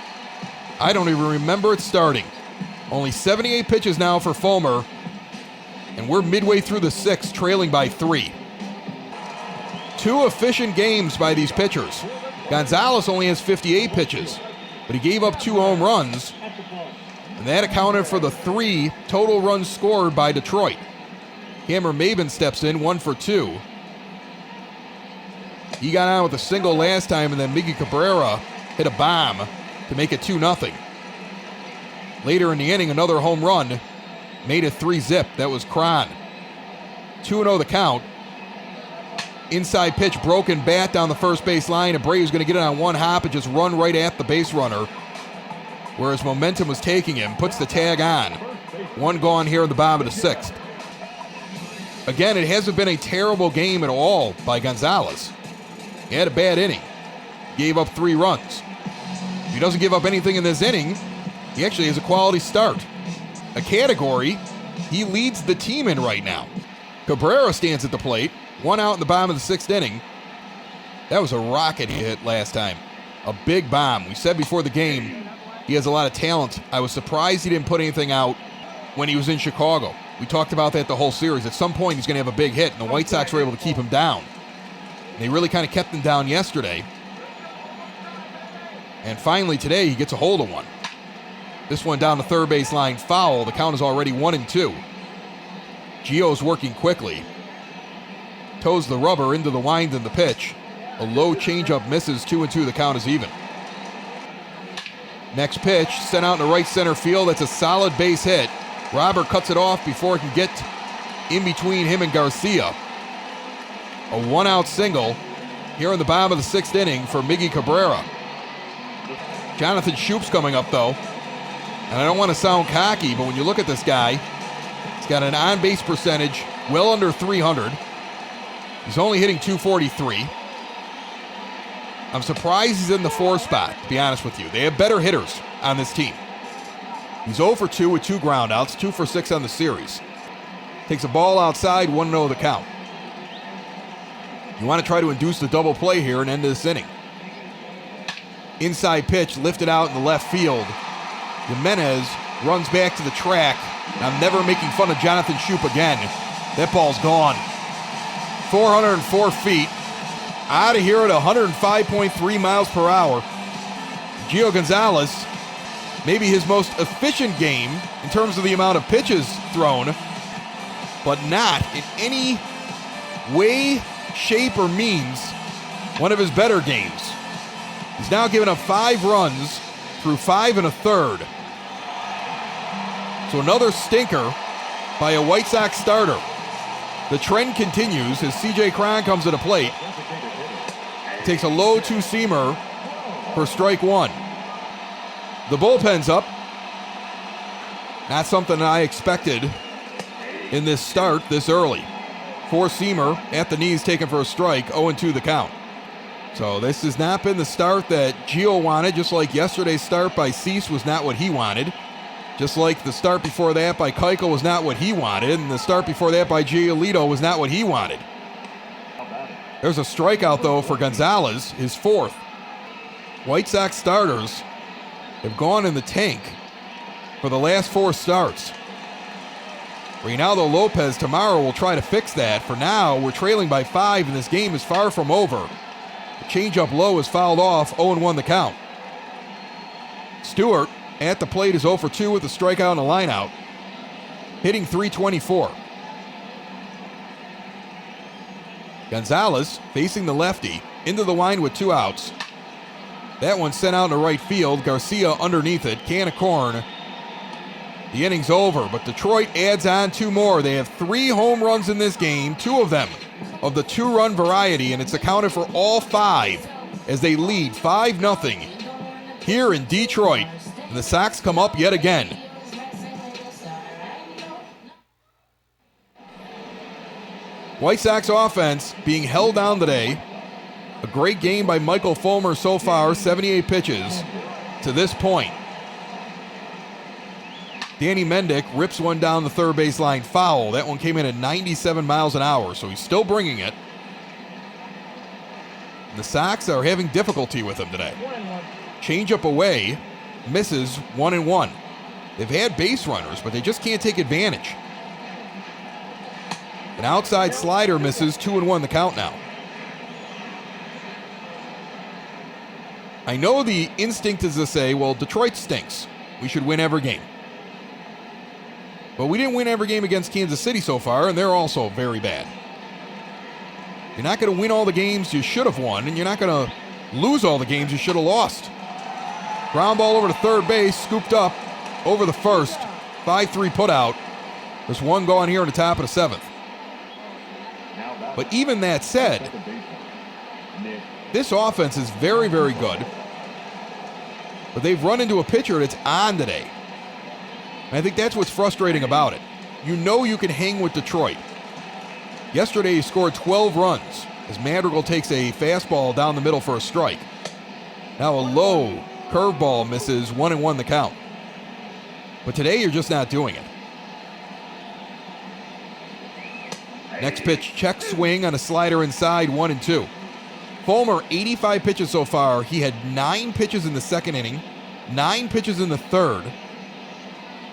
I don't even remember it starting. Only 78 pitches now for Fulmer, and we're midway through the 6th, trailing by 3. 2 efficient games by these pitchers. Gonzalez only has 58 pitches, but he gave up 2 home runs, and that accounted for the 3 total runs scored by Detroit. Cameron Maybin steps in, 1 for 2. He got on with a single last time, and then Miggy Cabrera hit a bomb to make it 2-0. Later in the inning, another home run made it 3-zip. That was Cron. 2-0 the count. Inside pitch, broken bat down the first base line. Abreu's going to get it on one hop and just run right at the base runner, whereas momentum was taking him. Puts the tag on. 1 gone here in the bottom of the 6th. Again, it hasn't been a terrible game at all by Gonzalez. He had a bad inning. Gave up 3 runs. If he doesn't give up anything in this inning, he actually has a quality start. A category he leads the team in right now. Cabrera stands at the plate. 1 out in the bottom of the 6th inning. That was a rocket he hit last time. a big bomb. We said before the game he has a lot of talent. I was surprised he didn't put anything out when he was in Chicago. We talked about that the whole series. At some point he's going to have a big hit, and the White Sox were able to keep him down. And they really kind of kept him down yesterday. And finally today he gets a hold of one. This one down the third base line foul. The count is already 1-2. Gio's working quickly. Toes the rubber into the wind and the pitch. A low changeup misses. 2-2. The count is even. Next pitch sent out in the right center field. That's a solid base hit. Robert cuts it off before it can get in between him and Garcia. A one-out single here in the bottom of the sixth inning for Miggy Cabrera. Jonathan Schoop's coming up, though. And I don't want to sound cocky, but when you look at this guy, he's got an on-base percentage well under 300. He's only hitting .243. I'm surprised he's in the 4 spot, to be honest with you. They have better hitters on this team. He's 0 for 2 with 2 groundouts, 2 for 6 on the series. Takes a ball outside, 1-0 the count. You want to try to induce the double play here and end this inning. Inside pitch lifted out in the left field. Jimenez runs back to the track. I'm never making fun of Jonathan Schoop again. That ball's gone. 404 feet. Out of here at 105.3 miles per hour. Gio Gonzalez, maybe his most efficient game in terms of the amount of pitches thrown, but not in any way, shape, or means one of his better games. He's now given up 5 runs through 5 1/3. So another stinker by a White Sox starter. The trend continues as C.J. Cron comes to the plate. Takes a low two-seamer for strike 1. The bullpen's up. Not something I expected in this start this early. 4-seamer at the knees taken for a strike, 0-2 the count. So this has not been the start that Gio wanted, just like yesterday's start by Cease was not what he wanted. Just like the start before that by Keuchel was not what he wanted, and the start before that by Giolito was not what he wanted. There's a strikeout, though, for Gonzalez, his 4th. White Sox starters have gone in the tank for the last 4 starts. Reynaldo Lopez tomorrow will try to fix that. For now, we're trailing by 5, and this game is far from over. The changeup low is fouled off, 0-1 the count. Stewart at the plate is 0 for 2 with a strikeout and a lineout, hitting .324. Gonzalez facing the lefty into the line with 2 outs. That one sent out in the right field. Garcia underneath it. Can of corn. The inning's over, but Detroit adds on 2 more. They have 3 home runs in this game, 2 of them of the 2-run variety, and it's accounted for all 5 as they lead 5-0 here in Detroit. And the Sox come up yet again. White Sox offense being held down today. A great game by Michael Fulmer so far, 78 pitches to this point. Danny Mendick rips one down the third baseline foul. That one came in at 97 miles an hour, so he's still bringing it. And the Sox are having difficulty with him today. Changeup away, misses 1-1. They've had base runners, but they just can't take advantage. An outside slider misses, 2-1 the count now. I know the instinct is to say, well, Detroit stinks. We should win every game. But we didn't win every game against Kansas City so far, and they're also very bad. You're not going to win all the games you should have won, and you're not going to lose all the games you should have lost. Ground ball over to third base, scooped up over the first. 5-3 put out. There's one going here in the top of the 7th. But even that said, this offense is very, very good. But they've run into a pitcher that's on today. And I think that's what's frustrating about it. You know you can hang with Detroit. Yesterday he scored 12 runs as Madrigal takes a fastball down the middle for a strike. Now a low curveball misses, 1-1 the count. But today you're just not doing it. Next pitch, check swing on a slider inside, 1-2. Fulmer, 85 pitches so far. He had 9 pitches in the second inning, 9 pitches in the third,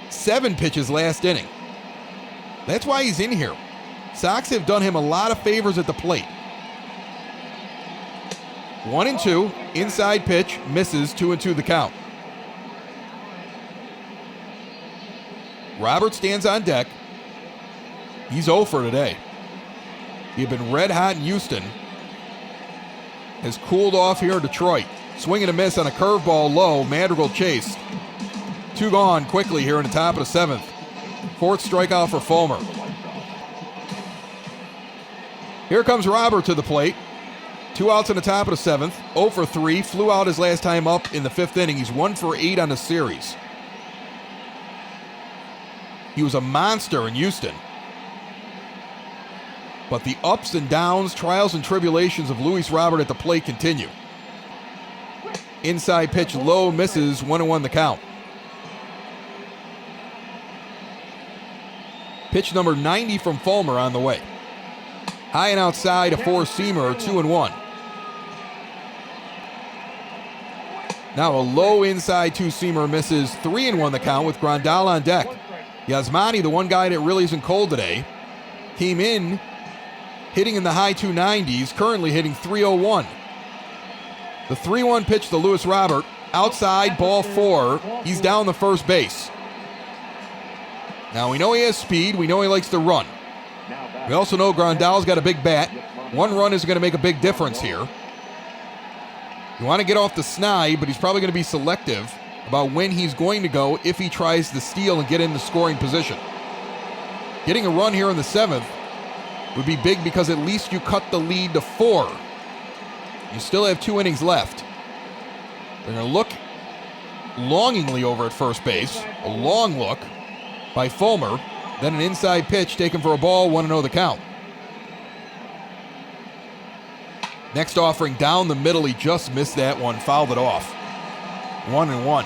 7 pitches last inning. That's why he's in here. Sox have done him a lot of favors at the plate. 1-2, inside pitch, misses, 2-2 the count. Robert stands on deck. He's 0 for today. He had been red hot in Houston. Has cooled off here in Detroit. Swing and a miss on a curveball low. Madrigal chased. 2 gone quickly here in the top of the 7th. 4th strikeout for Fulmer. Here comes Robert to the plate. 2 outs in the top of the 7th. 0 for 3. Flew out his last time up in the 5th inning. He's 1 for 8 on the series. He was a monster in Houston. But the ups and downs, trials and tribulations of Luis Robert at the plate continue. Inside pitch low, misses, 1-1 the count. Pitch number 90 from Fulmer on the way. High and outside, a 4-seamer, 2-1. Now a low inside 2-seamer misses, 3-1 the count with Grandal on deck. Yasmani, the one guy that really isn't cold today, came in hitting in the high 290s, currently hitting 301. The 3-1 pitch to Luis Robert, outside, ball 4. He's down the first base. Now we know he has speed, we know he likes to run. We also know Grandal's got a big bat. 1 run is going to make a big difference here. You want to get off the snide, but he's probably going to be selective about when he's going to go if he tries to steal and get in the scoring position. Getting a run here in the 7th would be big because at least you cut the lead to 4. You still have 2 innings left. They're going to look longingly over at first base. A long look by Fulmer. Then an inside pitch taken for a ball, 1-0 the count. Next offering down the middle. He just missed that one, fouled it off. 1-1.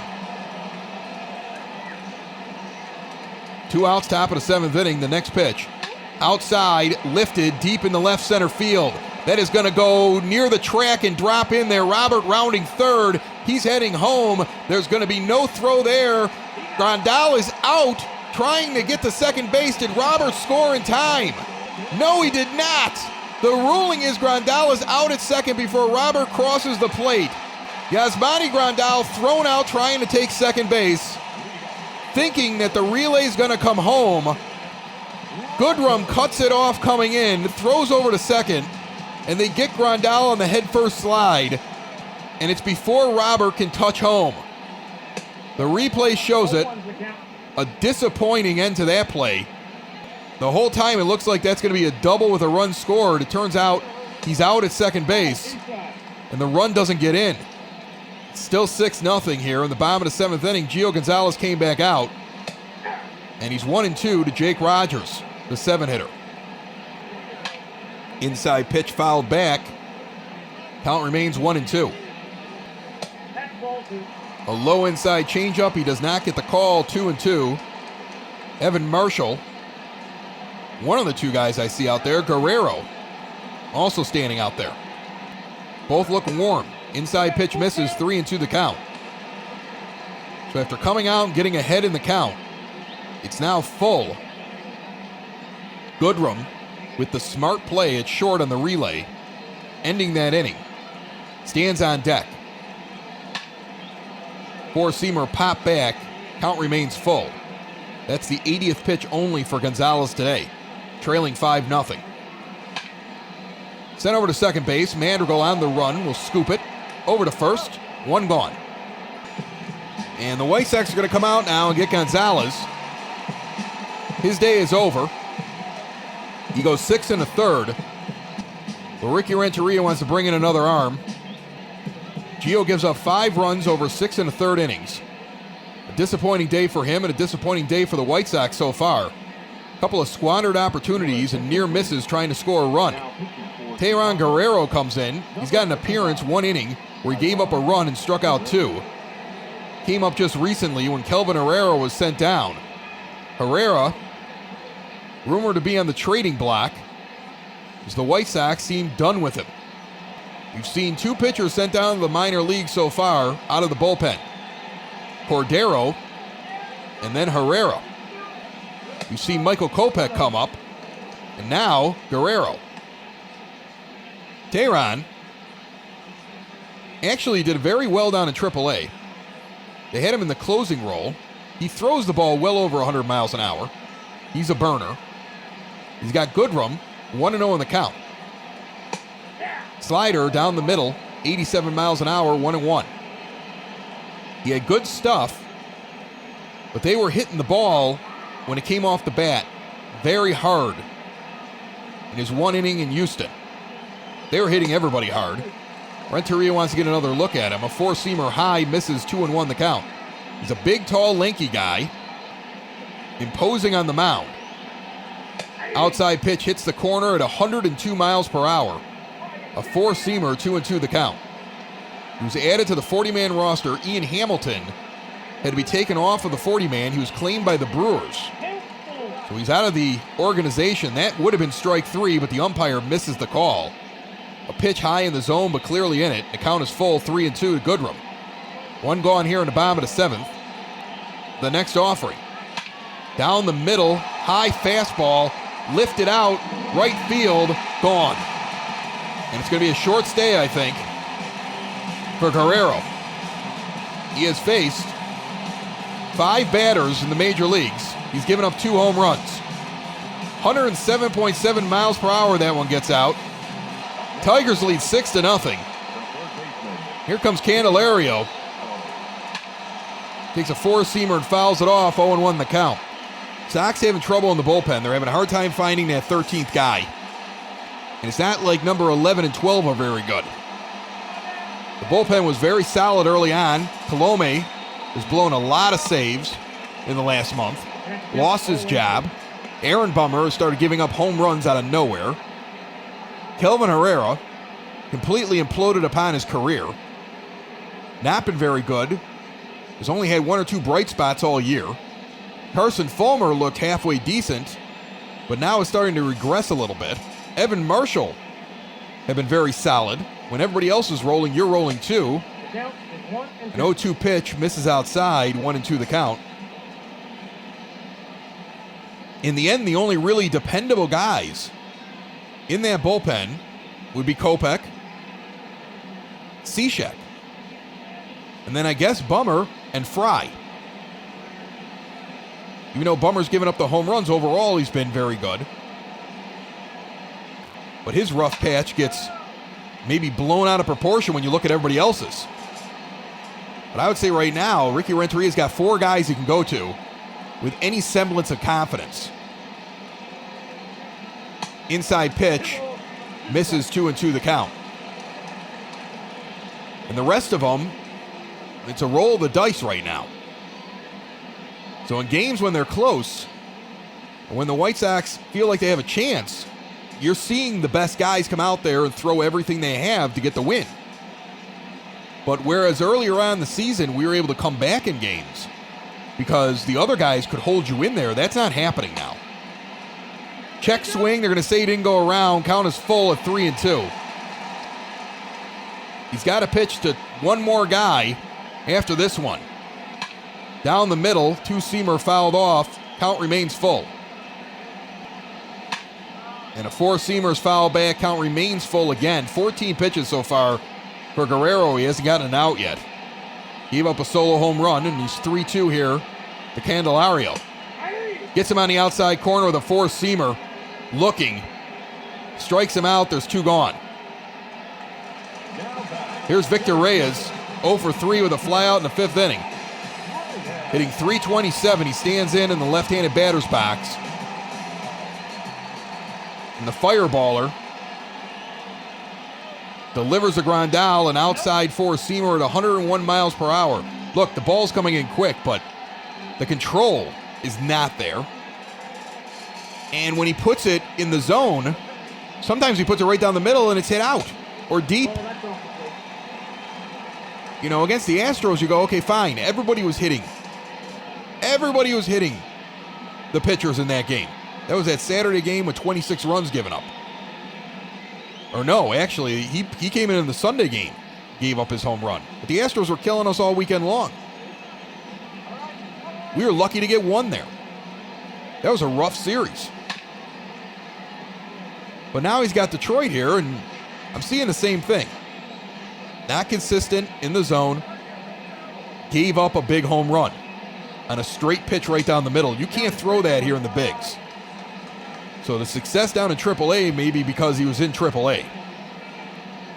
2 outs, top of the 7th inning. The next pitch. Outside, lifted deep in the left center field. That is going to go near the track and drop in there. Robert rounding third. He's heading home. There's going to be no throw there. Grandal is out, trying to get to second base. Did Robert score in time? No, he did not. The ruling is Grandal is out at second before Robert crosses the plate. Yasmani Grandal thrown out trying to take second base, thinking that the relay is going to come home. Goodrum cuts it off coming in, throws over to second, and they get Grandal on the head-first slide, and it's before Robert can touch home. The replay shows it. A disappointing end to that play. The whole time it looks like that's going to be a double with a run scored. It turns out he's out at second base, and the run doesn't get in. It's still 6-0 here in the bottom of the 7th inning. Gio Gonzalez came back out, and he's 1-2 to Jake Rogers, the 7-hitter. Inside pitch fouled back. Count remains 1-2. A low inside changeup. He does not get the call. 2-2. Evan Marshall, one of the 2 guys I see out there. Guerrero, also standing out there. Both look warm. Inside pitch misses. 3-2 the count. So after coming out and getting ahead in the count, it's now full. Goodrum with the smart play at short on the relay, ending that inning. Stands on deck. 4-seamer pop back. Count remains full. That's the 80th pitch only for Gonzalez today. Trailing 5-0. Sent over to second base. Madrigal on the run will scoop it. Over to first. 1 gone. And the White Sox are going to come out now and get Gonzalez. His day is over. He goes 6 1/3. But Ricky Renteria wants to bring in another arm. Gio gives up 5 runs over 6 1/3 innings. A disappointing day for him and a disappointing day for the White Sox so far. A couple of squandered opportunities and near misses trying to score a run. Teheran Guerrero comes in. He's got an appearance 1 inning where he gave up a run and struck out 2. Came up just recently when Kelvin Herrera was sent down. Herrera, rumored to be on the trading block, as the White Sox seem done with him. We've seen 2 pitchers sent down to the minor leagues so far out of the bullpen. Cordero and then Herrera. We've seen Michael Kopech come up, and now Guerrero. Teheran actually did very well down in AAA. They had him in the closing role. He throws the ball well over 100 miles an hour. He's a burner. He's got Goodrum, 1-0 in the count. Slider down the middle, 87 miles an hour, 1-1. He had good stuff, but they were hitting the ball when it came off the bat very hard in his 1 inning in Houston. They were hitting everybody hard. Renteria wants to get another look at him. A 4-seamer high, misses, 2-1 the count. He's a big, tall, lanky guy, imposing on the mound. Outside pitch hits the corner at 102 miles per hour. A 4-seamer, 2-2 the count. He was added to the 40-man roster. Ian Hamilton had to be taken off of the 40-man. He was claimed by the Brewers. So he's out of the organization. That would have been strike 3, but the umpire misses the call. A pitch high in the zone, but clearly in it. The count is full, 3-2 to Goodrum. 1 gone here in the bottom of the 7th. The next offering. Down the middle, high fastball, lifted out, right field, gone. And it's going to be a short stay, I think, for Guerrero. He has faced 5 batters in the major leagues. He's given up 2 home runs. 107.7 miles per hour that one gets out. Tigers lead 6-0. Here comes Candelario. Takes a 4-seamer and fouls it off, 0-1 the count. Sox having trouble in the bullpen. They're having a hard time finding that 13th guy. And it's not like number 11 and 12 are very good. The bullpen was very solid early on. Colome has blown a lot of saves in the last month. Lost his job. Aaron Bummer has started giving up home runs out of nowhere. Kelvin Herrera completely imploded upon his career. Not been very good. Has only had 1 or 2 bright spots all year. Carson Fulmer looked halfway decent, but now is starting to regress a little bit. Evan Marshall have been very solid. When everybody else is rolling, you're rolling too. An 0-2 pitch misses outside, 1-2 the count. In the end, the only really dependable guys in that bullpen would be Kopech, Cishek, and then I guess Bummer and Fry. Even though Bummer's given up the home runs, overall he's been very good. But his rough patch gets maybe blown out of proportion when you look at everybody else's. But I would say right now, Ricky Renteria's got 4 guys he can go to with any semblance of confidence. Inside pitch, misses, 2-2 the count. And the rest of them, it's a roll of the dice right now. So in games when they're close, or when the White Sox feel like they have a chance, you're seeing the best guys come out there and throw everything they have to get the win. But whereas earlier on in the season, we were able to come back in games because the other guys could hold you in there, that's not happening now. Check swing, they're going to say he didn't go around. Count is full at 3-2. He's got to pitch to one more guy after this one. Down the middle, 2-seamer fouled off. Count remains full. And a 4-seamer's foul back. Count remains full again. 14 pitches so far for Guerrero. He hasn't gotten an out yet. Gave up a solo home run, and he's 3-2 here to Candelario. Gets him on the outside corner with a 4-seamer. Looking. Strikes him out. There's 2 gone. Here's Victor Reyes. 0 for 3 with a flyout in the 5th inning. Hitting .327. He stands in the left-handed batter's box. And the fireballer delivers a Grandal, an outside 4-seamer at 101 miles per hour. Look, the ball's coming in quick, but the control is not there. And when he puts it in the zone, sometimes he puts it right down the middle and it's hit out or deep. You know, against the Astros, you go, okay, fine. Everybody was hitting the pitchers in that game. That was that Saturday game with 26 runs given up. Or no, actually, he came in the Sunday game, gave up his home run. But the Astros were killing us all weekend long. We were lucky to get one there. That was a rough series. But now he's got Detroit here, and I'm seeing the same thing. Not consistent in the zone. Gave up a big home run on a straight pitch right down the middle. You can't throw that here in the bigs. So the success down in AAA may be because he was in AAA.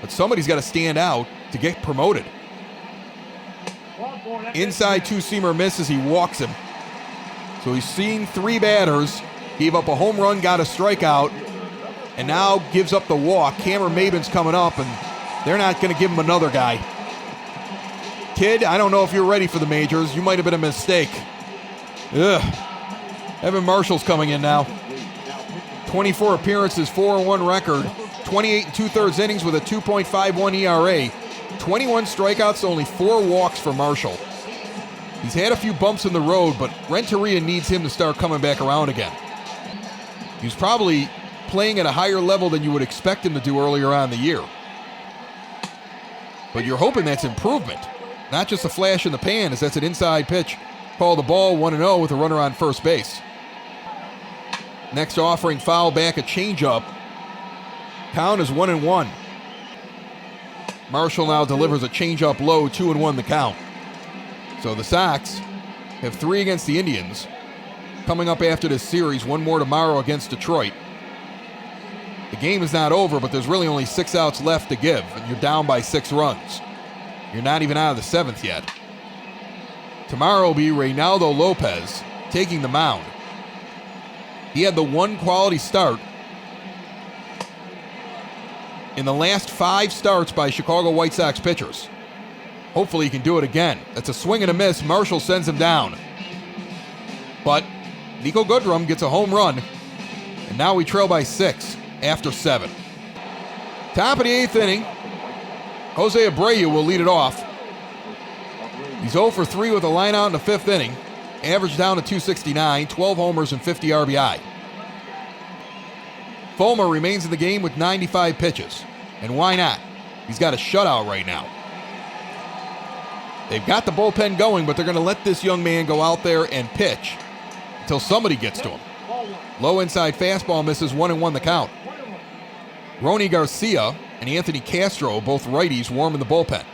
But somebody's got to stand out to get promoted. Inside two-seamer misses, he walks him. So he's seen 3 batters, gave up a home run, got a strikeout, and now gives up the walk. Cameron Maybin's coming up, and they're not going to give him another guy. Kid, I don't know if you're ready for the majors. You might have been a mistake. Ugh. Evan Marshall's coming in now. 24 appearances, 4-1 record, 28 2/3 innings with a 2.51 ERA, 21 strikeouts, only 4 walks for Marshall. He's had a few bumps in the road, but Renteria needs him to start coming back around again. He was probably playing at a higher level than you would expect him to do earlier on in the year. But you're hoping that's improvement, not just a flash in the pan, as that's an inside pitch. Call the ball 1-0 with a runner on first base. Next offering, foul back, a changeup. Count is 1-1. Marshall now delivers a changeup low, 2-1 the count. So the Sox have 3 against the Indians. Coming up after this series, 1 more tomorrow against Detroit. The game is not over, but there's really only 6 outs left to give, and you're down by 6 runs. You're not even out of the 7th yet. Tomorrow will be Reynaldo Lopez taking the mound. He had the one quality start in the last 5 starts by Chicago White Sox pitchers. Hopefully he can do it again. That's a swing and a miss. Marshall sends him down. But Niko Goodrum gets a home run, and now we trail by 6 after 7. Top of the 8th inning, Jose Abreu will lead it off. He's 0 for 3 with a line out in the 5th inning. Average down to 269, 12 homers and 50 RBI. Fulmer remains in the game with 95 pitches. And why not? He's got a shutout right now. They've got the bullpen going, but they're going to let this young man go out there and pitch until somebody gets to him. Low inside fastball misses, 1-1 the count. Rony Garcia and Anthony Castro, both righties, warm in the bullpen.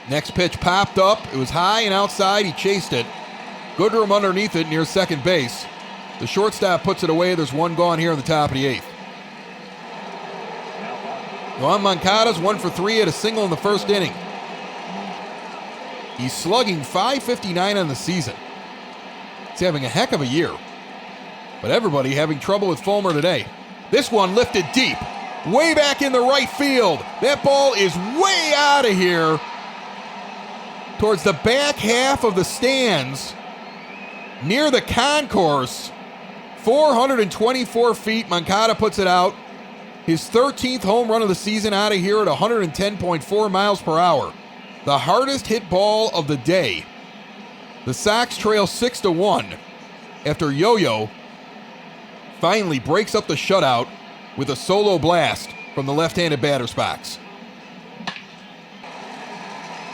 Next pitch popped up. It was high and outside. He chased it. Goodrum underneath it near second base. The shortstop puts it away. There's 1 gone here in the top of the 8th. Yoan Moncada's 1 for 3 at a single in the 1st inning. He's slugging .559 on the season. He's having a heck of a year. But everybody having trouble with Fulmer today. This one lifted deep, way back in the right field. That ball is way out of here towards the back half of the stands near the concourse. 424 feet. Moncada puts it out. His 13th home run of the season out of here at 110.4 miles per hour. The hardest hit ball of the day. The Sox trail 6-1 after Yo-Yo finally breaks up the shutout with a solo blast from the left-handed batter's box.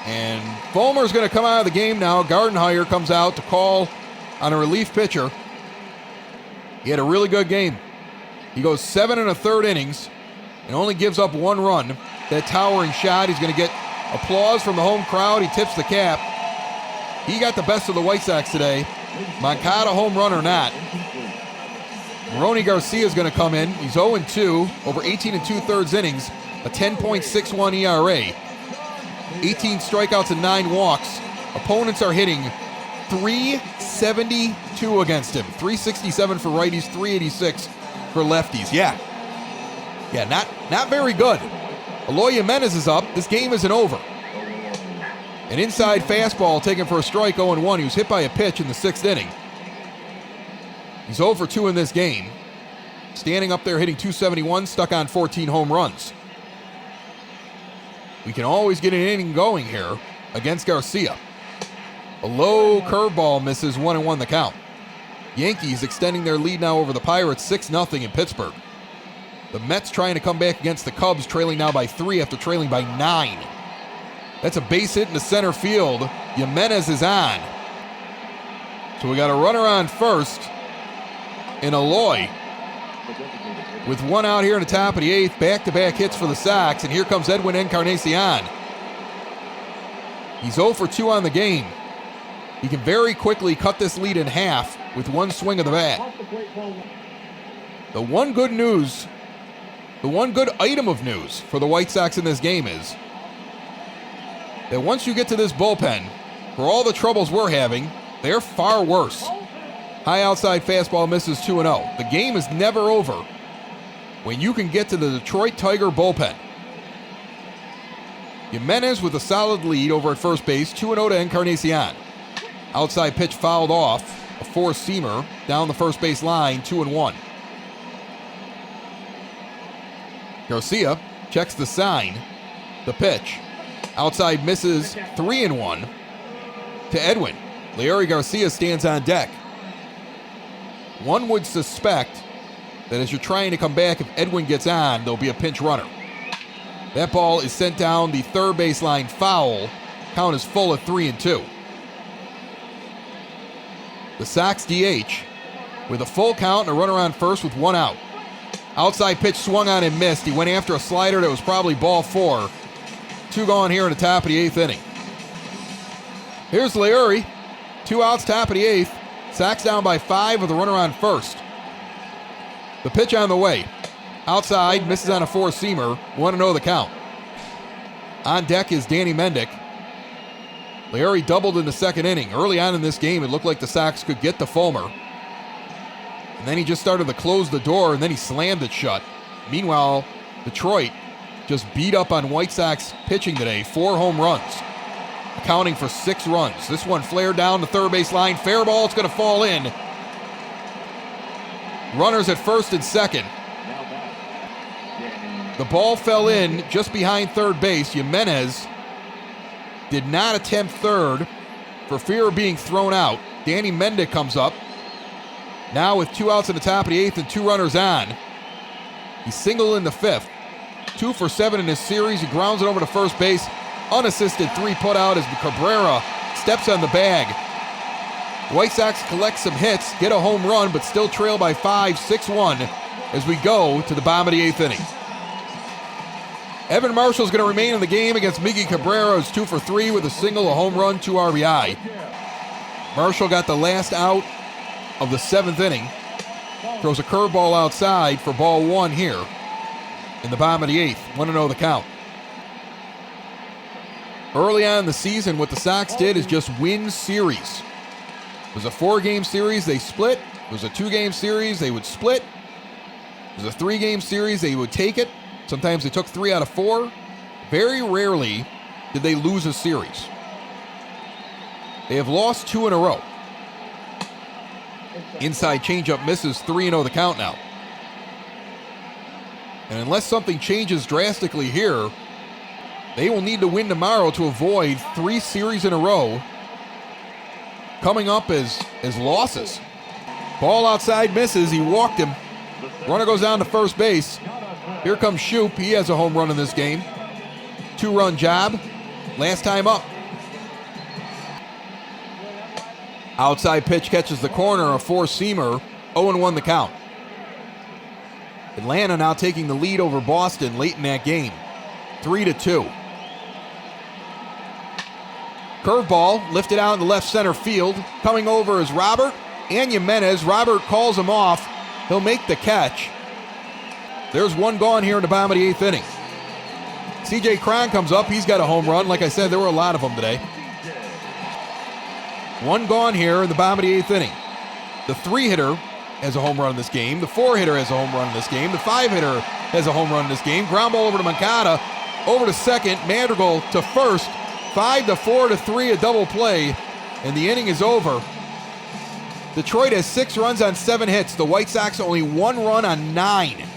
And Fulmer's going to come out of the game now. Gardenhire comes out to call on a relief pitcher. He had a really good game. He goes 7 1/3 innings and only gives up 1 run. That towering shot, he's going to get applause from the home crowd. He tips the cap. He got the best of the White Sox today. Moncada home run or not. Rony Garcia is going to come in. He's 0-2 over 18 2/3 innings, a 10.61 ERA. 18 strikeouts and 9 walks. Opponents are hitting .372 against him. .367 for righties, .386 for lefties. Yeah, not very good. Eloy Jimenez is up. This game isn't over. An inside fastball taken for a strike, 0-1. He was hit by a pitch in the 6th inning. He's 0 for 2 in this game. Standing up there hitting .271, stuck on 14 home runs. We can always get an inning going here against Garcia. A low curveball misses, 1-1 the count. Yankees extending their lead now over the Pirates, 6-0 in Pittsburgh. The Mets trying to come back against the Cubs, trailing now by 3 after trailing by 9. That's a base hit into center field. Jimenez is on. So we got a runner on first in Eloy. With one out here in the top of the 8th, back-to-back hits for the Sox, and here comes Edwin Encarnacion. He's 0 for 2 on the game. He can very quickly cut this lead in half with one swing of the bat. The one good item of news for the White Sox in this game is that once you get to this bullpen, for all the troubles we're having, they're far worse. High outside fastball misses 2-0. The game is never over when you can get to the Detroit Tiger bullpen. Jimenez with a solid lead over at first base, 2-0 to Encarnacion. Outside pitch fouled off, a four-seamer down the first base line, 2-1. Garcia checks the sign, the pitch. Outside misses, 3-1 to Edwin. Leury Garcia stands on deck. One would suspect that as you're trying to come back, if Edwin gets on, there'll be a pinch runner. That ball is sent down the third baseline foul. Count is full at 3-2. The Sox DH with a full count and a runner on first with one out. Outside pitch swung on and missed. He went after a slider that was probably ball 4. 2 gone here in the top of the 8th inning. Here's Leury. 2 outs, top of the 8th. Sox down by 5 with a runner on first. The pitch on the way. Outside, misses on a four-seamer. 1-0 the count. On deck is Danny Mendick. Leury doubled in the second inning. Early on in this game, it looked like the Sox could get to Fulmer. And then he just started to close the door, and then he slammed it shut. Meanwhile, Detroit just beat up on White Sox pitching today. 4 home runs, accounting for 6 runs. This one flared down the third base line. Fair ball, it's going to fall in. Runners at first and second. The ball fell in just behind third base. Jimenez did not attempt third for fear of being thrown out. Danny Mendick comes up. Now with 2 outs in the top of the 8th and 2 runners on. He's single in the 5th. 2 for 7 in this series. He grounds it over to first base. Unassisted 3 put out as Cabrera steps on the bag. White Sox collect some hits, get a home run, but still trail by 5, 6-1 as we go to the bottom of the 8th inning. Evan Marshall's going to remain in the game against Miggy Cabrera, who's 2 for 3 with a single, a home run, 2 RBI. Marshall got the last out of the 7th inning. Throws a curveball outside for ball 1 here in the bottom of the 8th. 1-0 the count. Early on in the season, what the Sox did is just win series. It was a 4-game series, they split. It was a 2-game series, they would split. It was a 3-game series, they would take it. Sometimes they took 3 out of 4. Very rarely did they lose a series. They have lost 2 in a row. Inside changeup misses, 3-0 the count now. And unless something changes drastically here, they will need to win tomorrow to avoid 3 series in a row coming up as losses. Ball outside misses. He walked him. Runner goes down to first base. Here comes Shoop. He has a home run in this game. 2-run job. Last time up. Outside pitch catches the corner. A four-seamer. 0-1 the count. Atlanta now taking the lead over Boston late in that game. 3-2. Curveball lifted out in the left center field. Coming over is Robert and Jimenez. Robert calls him off. He'll make the catch. There's 1 gone here in the bottom of the 8th inning. C.J. Cron comes up. He's got a home run. Like I said, there were a lot of them today. 1 gone here in the bottom of the 8th inning. The 3-hitter has a home run in this game. The 4-hitter has a home run in this game. The 5-hitter has a home run in this game. Ground ball over to Moncada. Over to second. Madrigal to first. 5-4-3, a double play, and the inning is over. Detroit has 6 runs on 7 hits. The White Sox only 1 run on 9.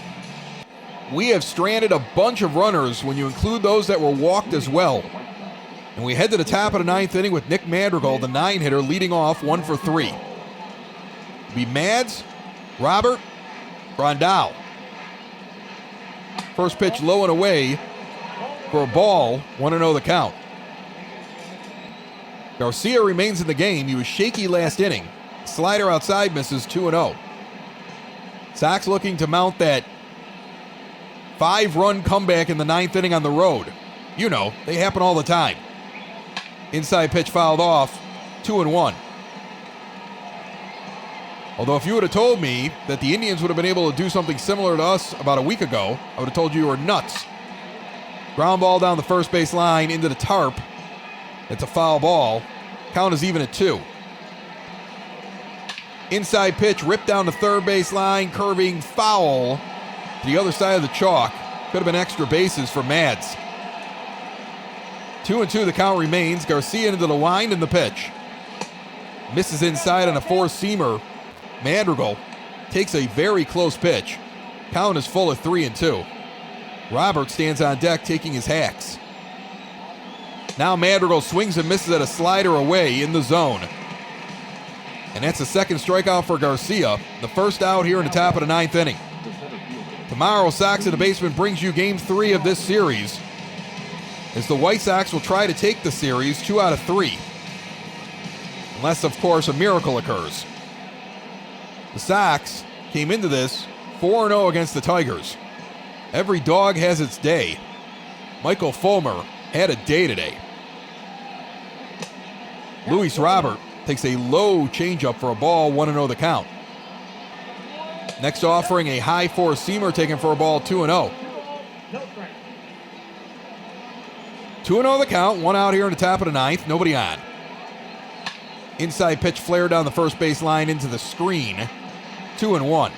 We have stranded a bunch of runners when you include those that were walked as well. And we head to the top of the 9th inning with Nick Madrigal, the 9-hitter, leading off 1 for 3. It'll be Mads, Robert, Grandal. First pitch low and away for a ball, 1-0 the count. Garcia remains in the game. He was shaky last inning. Slider outside misses, 2-0. Sox looking to mount that 5-run comeback in the 9th inning on the road. You know, they happen all the time. Inside pitch fouled off, 2-1. Although if you would have told me that the Indians would have been able to do something similar to us about a week ago, I would have told you were nuts. Ground ball down the first base line into the tarp. It's a foul ball. Count is even at 2. Inside pitch ripped down the third base line, curving foul to the other side of the chalk. Could have been extra bases for Mads. 2-2 the count remains. Garcia into the wind and the pitch. Misses inside on a four-seamer. Madrigal takes a very close pitch. Count is full at 3-2. Robert stands on deck taking his hacks. Now Madrigal swings and misses at a slider away in the zone. And that's the second strikeout for Garcia. The first out here in the top of the 9th inning. Tomorrow, Sox in the Basement brings you Game 3 of this series, as the White Sox will try to take the series 2 out of 3. Unless, of course, a miracle occurs. The Sox came into this 4-0 against the Tigers. Every dog has its day. Michael Fulmer had a day today. Luis Robert takes a low changeup for a ball, 1-0 the count. Next offering, a high four-seamer taken for a ball, 2-0. 2-0 the count, one out here in the top of the 9th, nobody on. Inside pitch flared down the first base line into the screen, 2-1.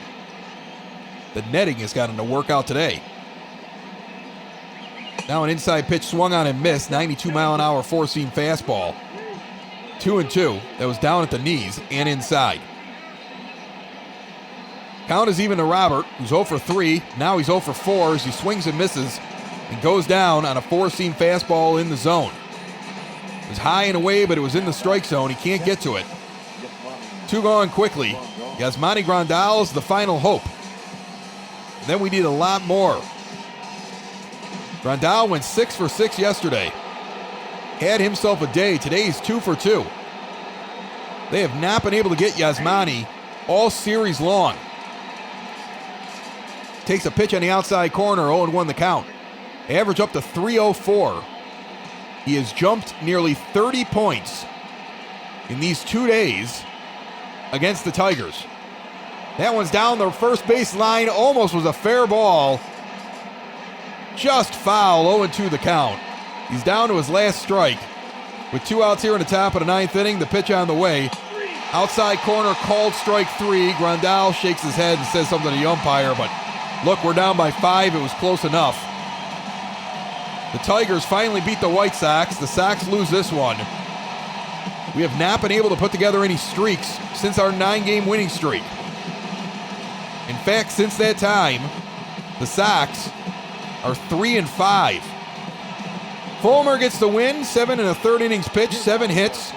The netting has gotten to work out today. Now an inside pitch swung on and missed, 92-mile-an-hour four-seam fastball. 2-2, that was down at the knees and inside. Count is even to Robert, who's 0 for 3. Now he's 0 for 4 as he swings and misses and goes down on a four-seam fastball in the zone. It was high and away, but it was in the strike zone. He can't get to it. 2 gone quickly. Yasmani Grandal is the final hope. And then we need a lot more. Grandal went 6 for 6 yesterday. Had himself a day. Today he's 2 for 2. They have not been able to get Yasmani all series long. Takes a pitch on the outside corner, 0-1 the count. Average up to 304. He has jumped nearly 30 points in these 2 days against the Tigers. That one's down the first base line, almost was a fair ball. Just foul, 0-2 the count. He's down to his last strike. With 2 outs here in the top of the 9th inning, the pitch on the way. Outside corner, called strike 3. Grandal shakes his head and says something to the umpire, but look, we're down by 5. It was close enough. The Tigers finally beat the White Sox. The Sox lose this one. We have not been able to put together any streaks since our 9-game winning streak. In fact, since that time, the Sox are 3-5. Fulmer gets the win, 7 1/3 innings pitched, 7 hits,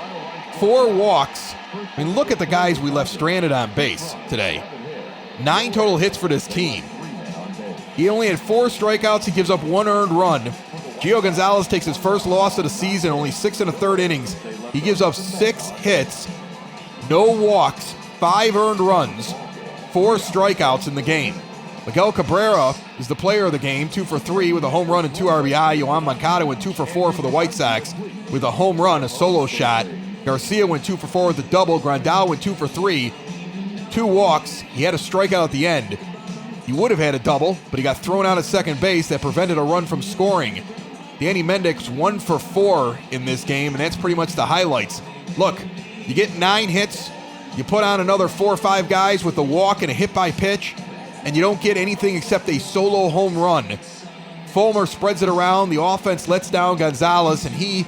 4 walks. I mean, look at the guys we left stranded on base today. 9 total hits for this team. He only had 4 strikeouts. He gives up 1 earned run. Gio Gonzalez takes his first loss of the season, only 6 1/3 innings. He gives up 6 hits, no walks, 5 earned runs, 4 strikeouts in the game. Miguel Cabrera is the player of the game, 2 for 3 with a home run and 2 RBI. Yohan Moncada went 2 for 4 for the White Sox with a home run, a solo shot. Garcia went 2 for 4 with a double. Grandal went 2 for 3, 2 walks. He had a strikeout at the end. He would have had a double, but he got thrown out at second base that prevented a run from scoring. Danny Mendick's 1 for 4 in this game, and that's pretty much the highlights. Look, you get 9 hits, you put on another 4 or 5 guys with a walk and a hit by pitch, and you don't get anything except a solo home run. Fulmer spreads it around. The offense lets down Gonzalez, and he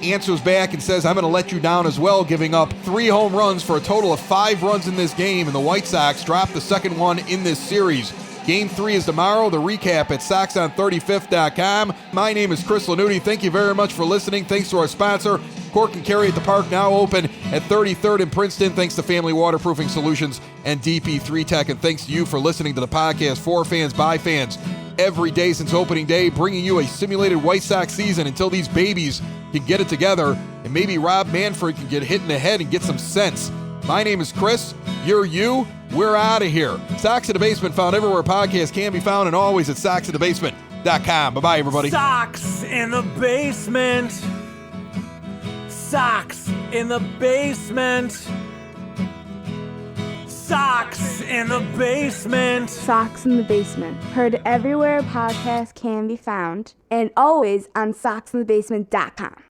answers back and says, I'm going to let you down as well, giving up 3 home runs for a total of 5 runs in this game, and the White Sox drop the second one in this series. Game 3 is tomorrow. The recap at SoxOn35th.com. My name is Chris Lanuti. Thank you very much for listening. Thanks to our sponsor, Cork and Carry at the Park now open at 33rd in Princeton, thanks to Family Waterproofing Solutions and DP3 Tech. And thanks to you for listening to the podcast for fans, by fans, every day since opening day, bringing you a simulated White Sox season until these babies can get it together and maybe Rob Manfred can get hit in the head and get some sense. My name is Chris. You're you. We're out of here. Sox in the Basement, found everywhere podcasts can be found and always at soxinthebasement.com. Bye-bye, everybody. Sox in the basement. Sox in the basement. Sox in the basement. Sox in the Basement. Heard everywhere podcasts can be found and always on soxinthebasement.com.